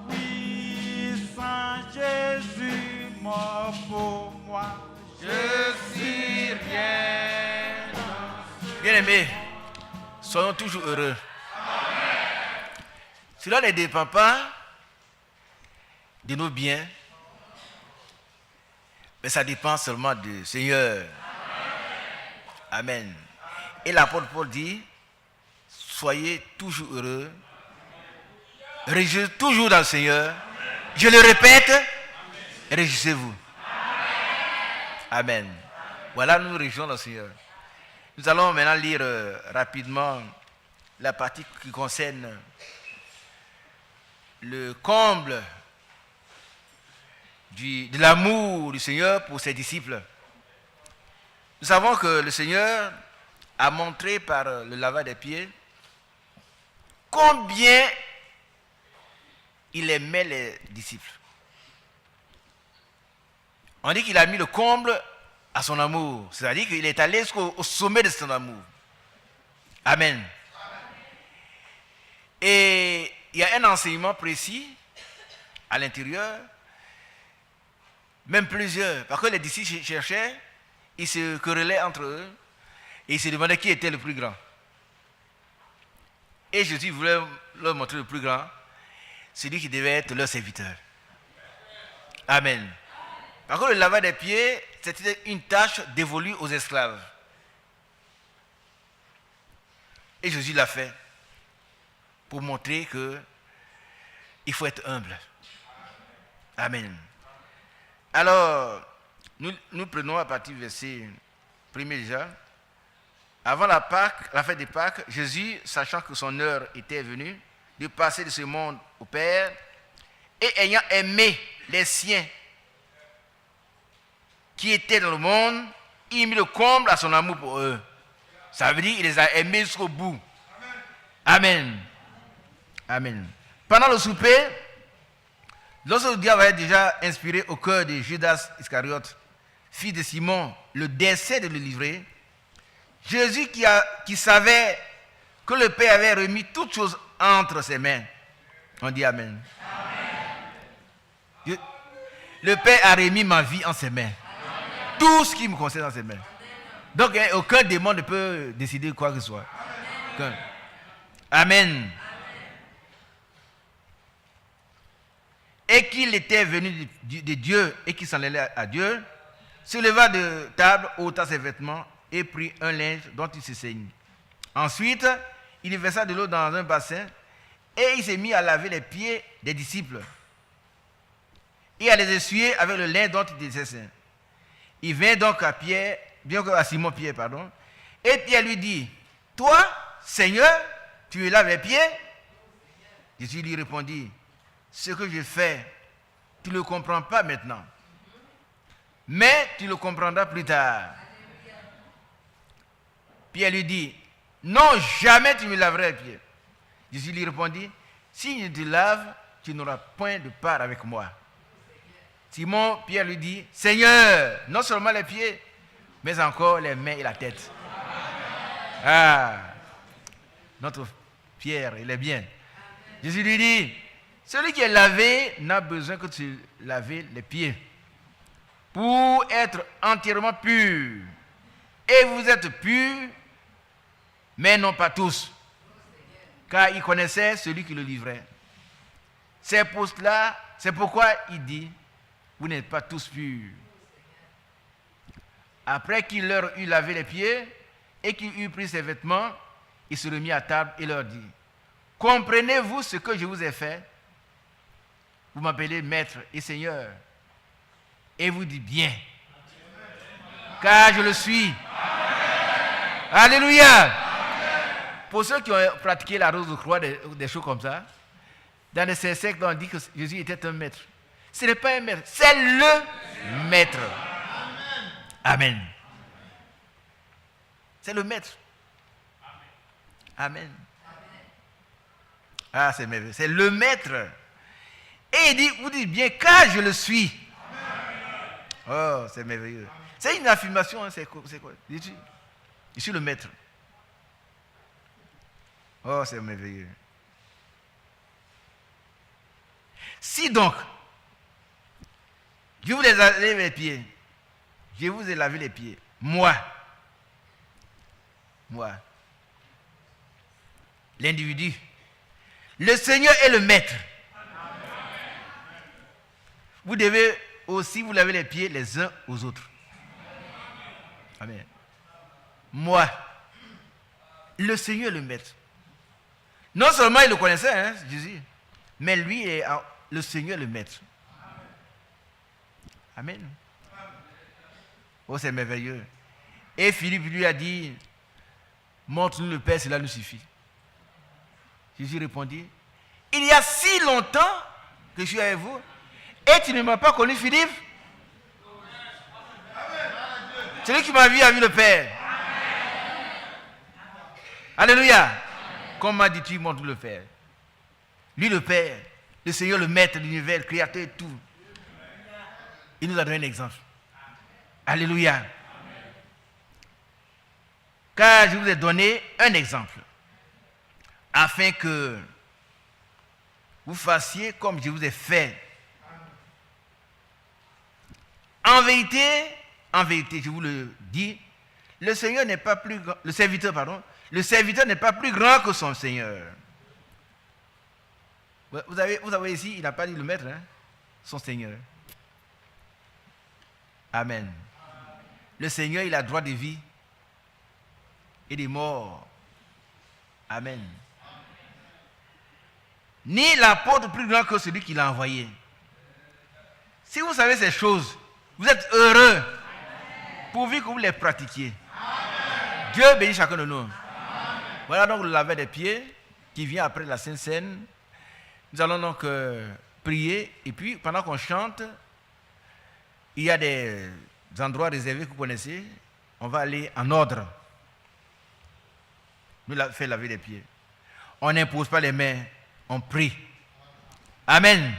Oui, sans Jésus mort pour moi, je suis rien dans ce monde. Bien-aimés, Soyons toujours heureux. Cela ne dépend pas de nos biens, mais ça dépend seulement du Seigneur. Amen. Et l'apôtre Paul dit, soyez toujours heureux, réjouissez toujours dans le Seigneur. Je le répète, réjouissez-vous. Amen. Voilà, nous réjouissons dans le Seigneur. Nous allons maintenant lire rapidement la partie qui concerne le comble de l'amour du Seigneur pour ses disciples. Nous savons que le Seigneur a montré par le lavage des pieds combien il aimait les disciples. On dit qu'il a mis le comble à son amour, c'est-à-dire qu'il est allé jusqu'au sommet de son amour. Amen. Et il y a un enseignement précis à l'intérieur, même plusieurs, parce que les disciples cherchaient, ils se querellaient entre eux, et ils se demandaient qui était le plus grand. Et Jésus voulait leur montrer le plus grand, celui qui devait être leur serviteur. Amen. Par contre, le lavage des pieds, c'était une tâche dévolue aux esclaves. Et Jésus l'a fait pour montrer qu'il faut être humble. Amen. Alors, nous prenons à partir du verset 1er déjà. Avant la fête des Pâques, Jésus, sachant que son heure était venue de passer de ce monde au Père, et ayant aimé les siens qui étaient dans le monde, il mit le comble à son amour pour eux. Ça veut dire qu'il les a aimés jusqu'au bout. Amen. Amen. Pendant le souper, lorsque le diable avait déjà inspiré au cœur de Judas Iscariote, fils de Simon, le dessein de le livrer, Jésus qui savait que le Père avait remis toutes choses entre ses mains. On dit Amen. Amen. Le Père a remis ma vie en ses mains. Tout ce qui me concerne dans ses mains. Donc aucun démon ne peut décider quoi que ce soit. Amen. Amen. Et qu'il était venu de Dieu et qu'il s'en allait à Dieu, se leva de table, ôta ses vêtements et prit un linge dont il se saignit. Ensuite, il y versa de l'eau dans un bassin et il s'est mis à laver les pieds des disciples et à les essuyer avec le linge dont il était saint. Il vint donc à Simon Pierre, et Pierre lui dit, toi, Seigneur, tu me laves les pieds? Jésus lui répondit, ce que je fais, tu ne le comprends pas maintenant, mais tu le comprendras plus tard. Pierre lui dit, non, jamais tu me laveras les pieds. Jésus lui répondit, si je te lave, tu n'auras point de part avec moi. Simon Pierre lui dit, Seigneur, non seulement les pieds, mais encore les mains et la tête. Ah, notre Pierre, il est bien. Jésus lui dit, celui qui est lavé n'a besoin que de laver les pieds pour être entièrement pur. Et vous êtes purs, mais non pas tous. Car il connaissait celui qui le livrait. C'est pourquoi il dit, vous n'êtes pas tous purs. Après qu'il leur eut lavé les pieds et qu'il eut pris ses vêtements, il se remit à table et leur dit, comprenez-vous ce que je vous ai fait? Vous m'appelez maître et seigneur. Et vous dites bien, car je le suis. Amen. Alléluia. Amen. Pour ceux qui ont pratiqué la rose de croix, des choses comme ça, dans les siècles, on dit que Jésus était un maître. Ce n'est pas un maître, c'est le maître. Amen. C'est le maître. Amen. Ah, c'est merveilleux. C'est le maître. Et il dit, vous dites bien, car je le suis. Oh, c'est merveilleux. C'est une affirmation, hein, c'est quoi? Je suis le maître. Oh, c'est merveilleux. Si donc, je vous ai lavé les pieds, je vous ai lavé les pieds, moi, l'individu. Le Seigneur est le maître. Vous devez aussi vous laver les pieds les uns aux autres. Amen. Moi, le Seigneur est le maître. Non seulement il le connaissait, hein, Jésus, mais lui est le Seigneur le maître. Amen. Oh, c'est merveilleux. Et Philippe lui a dit, montre-nous le Père, cela nous suffit. Jésus répondit, il y a si longtemps que je suis avec vous, et tu ne m'as pas connu, Philippe? Celui qui m'a vu a vu le Père. Alléluia. Comment dis-tu, montre le Père? Lui, le Père, le Seigneur, le Maître de l'univers, le Créateur et tout. Il nous a donné un exemple. Alléluia. Car je vous ai donné un exemple, afin que vous fassiez comme je vous ai fait. En vérité, je vous le dis, le Seigneur n'est pas plus grand, le serviteur n'est pas plus grand que son Seigneur. Vous avez ici, il n'a pas dit le maître, hein, son Seigneur. Amen. Le Seigneur, il a droit de vie et de mort. Amen. Ni l'apôtre plus grand que celui qui l'a envoyé. Si vous savez ces choses, vous êtes heureux pourvu que vous les pratiquiez. Amen. Dieu bénit chacun de nous. Amen. Voilà donc le laveur des pieds qui vient après la Sainte Seine. Nous allons donc prier et puis pendant qu'on chante, il y a des endroits réservés que vous connaissez. On va aller en ordre. Nous faire laver les pieds. On n'impose pas les mains, on prie. Amen. Amen.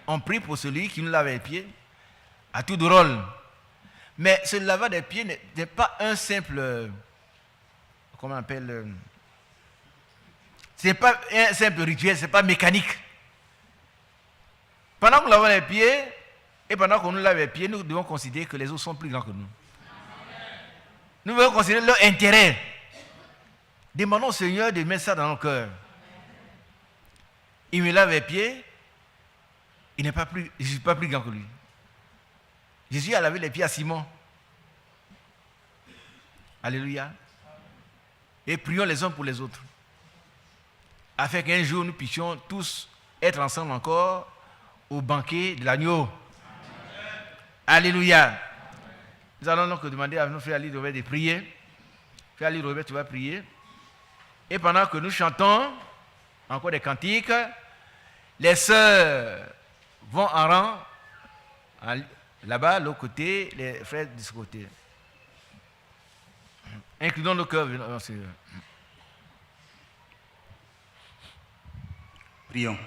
On prie pour celui qui nous lave les pieds à tout drôle. Mais ce lavage des pieds n'est pas un simple, comment on appelle, ce n'est pas un simple rituel, ce n'est pas mécanique. Pendant que nous lavons les pieds et pendant qu'on nous lave les pieds, nous devons considérer que les autres sont plus grands que nous. Nous devons considérer leur intérêt. Demandons au Seigneur de mettre ça dans nos cœurs. Il me lave les pieds, je ne suis pas plus grand que lui. Jésus a lavé les pieds à Simon. Alléluia. Et prions les uns pour les autres. Afin qu'un jour nous puissions tous être ensemble encore au banquet de l'agneau. Alléluia. Nous allons donc demander à nos frères Ali Robert de prier. Frère Ali Robert, tu vas prier. Et pendant que nous chantons encore des cantiques, les sœurs vont en rang là-bas, de l'autre côté, les frères de ce côté. Inclinons nos cœurs. Prions.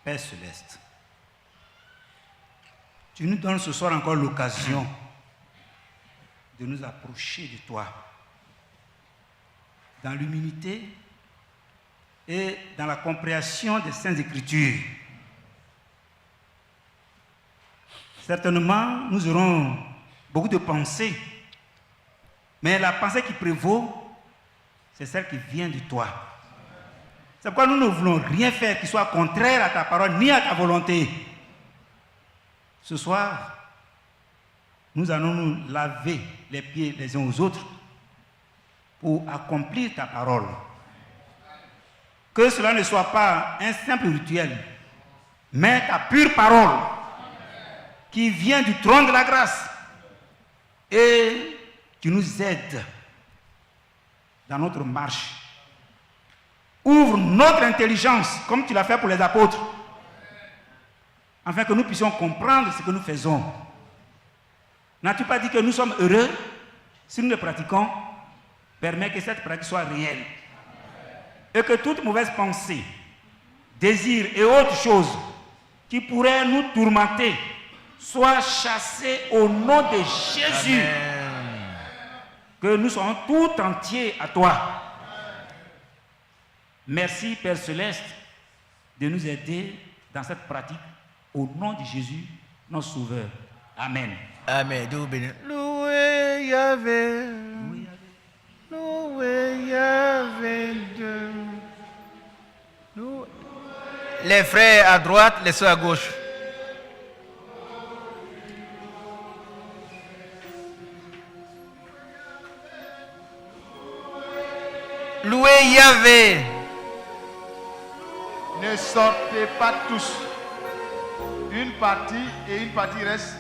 Père céleste, tu nous donnes ce soir encore l'occasion de nous approcher de toi dans l'humilité et dans la compréhension des Saintes Écritures. Certainement, nous aurons beaucoup de pensées, mais la pensée qui prévaut, c'est celle qui vient de toi. C'est pourquoi nous ne voulons rien faire qui soit contraire à ta parole ni à ta volonté. Ce soir, nous allons nous laver les pieds les uns aux autres pour accomplir ta parole. Que cela ne soit pas un simple rituel, mais ta pure parole qui vient du trône de la grâce et qui nous aide dans notre marche. Ouvre notre intelligence, comme tu l'as fait pour les apôtres, afin que nous puissions comprendre ce que nous faisons. N'as-tu pas dit que nous sommes heureux si nous le pratiquons? Permets que cette pratique soit réelle. Et que toute mauvaise pensée, désir et autres choses qui pourraient nous tourmenter soient chassées au nom de Jésus. Amen. Que nous soyons tout entiers à toi. Merci, Père Céleste, de nous aider dans cette pratique. Au nom de Jésus, notre Sauveur. Amen. Amen. Dieu bénisse. Loué Yahvé. Loué Loué Yahvé Dieu. Les frères à droite, les soeurs à gauche. Loué Yahvé. Ne sortez pas tous. Une partie et une partie reste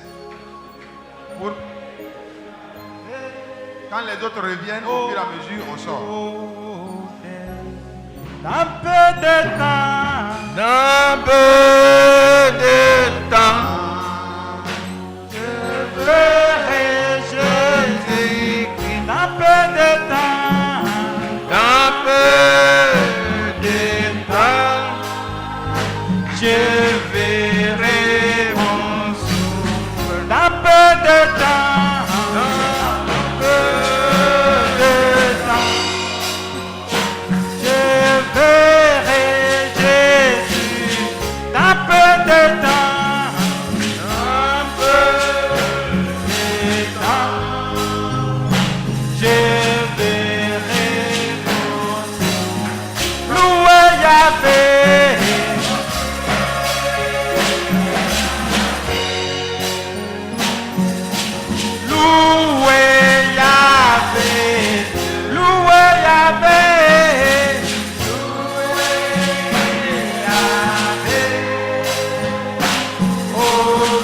pour... Quand les autres reviennent, au fur et à mesure, on sort. Un peu de temps, D'un peu de temps, je verrai Jésus-Christ. Un peu de temps, d'un peu de temps, je verrai mon souffle. Un peu de temps, un peu de temps, je verrai Jésus. Un peu de temps, un peu de temps, je verrai mon souffle. Loué Yahvé. Loué Yahvé, loué Yahvé, loué Yahvé, oh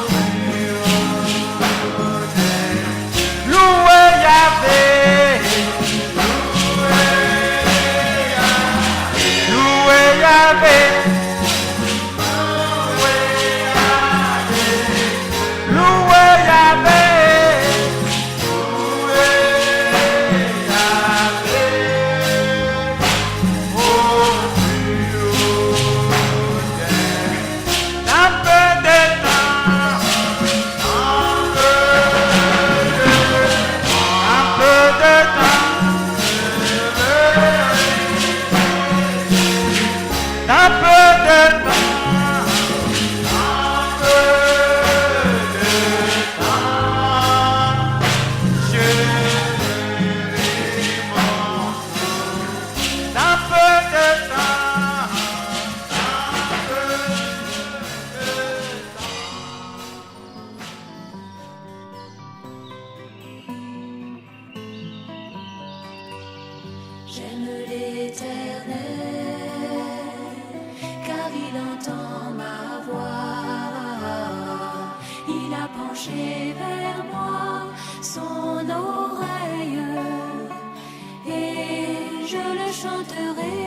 Dieu, loué Yahvé, loué Yahvé, loué Yahvé. Un peu de temps, un peu de temps, je verrai mon souffle. Un peu de temps, un peu de J'aime l'Éternel, car il entend ma voix. Il a penché vers moi son oreille, et je le chanterai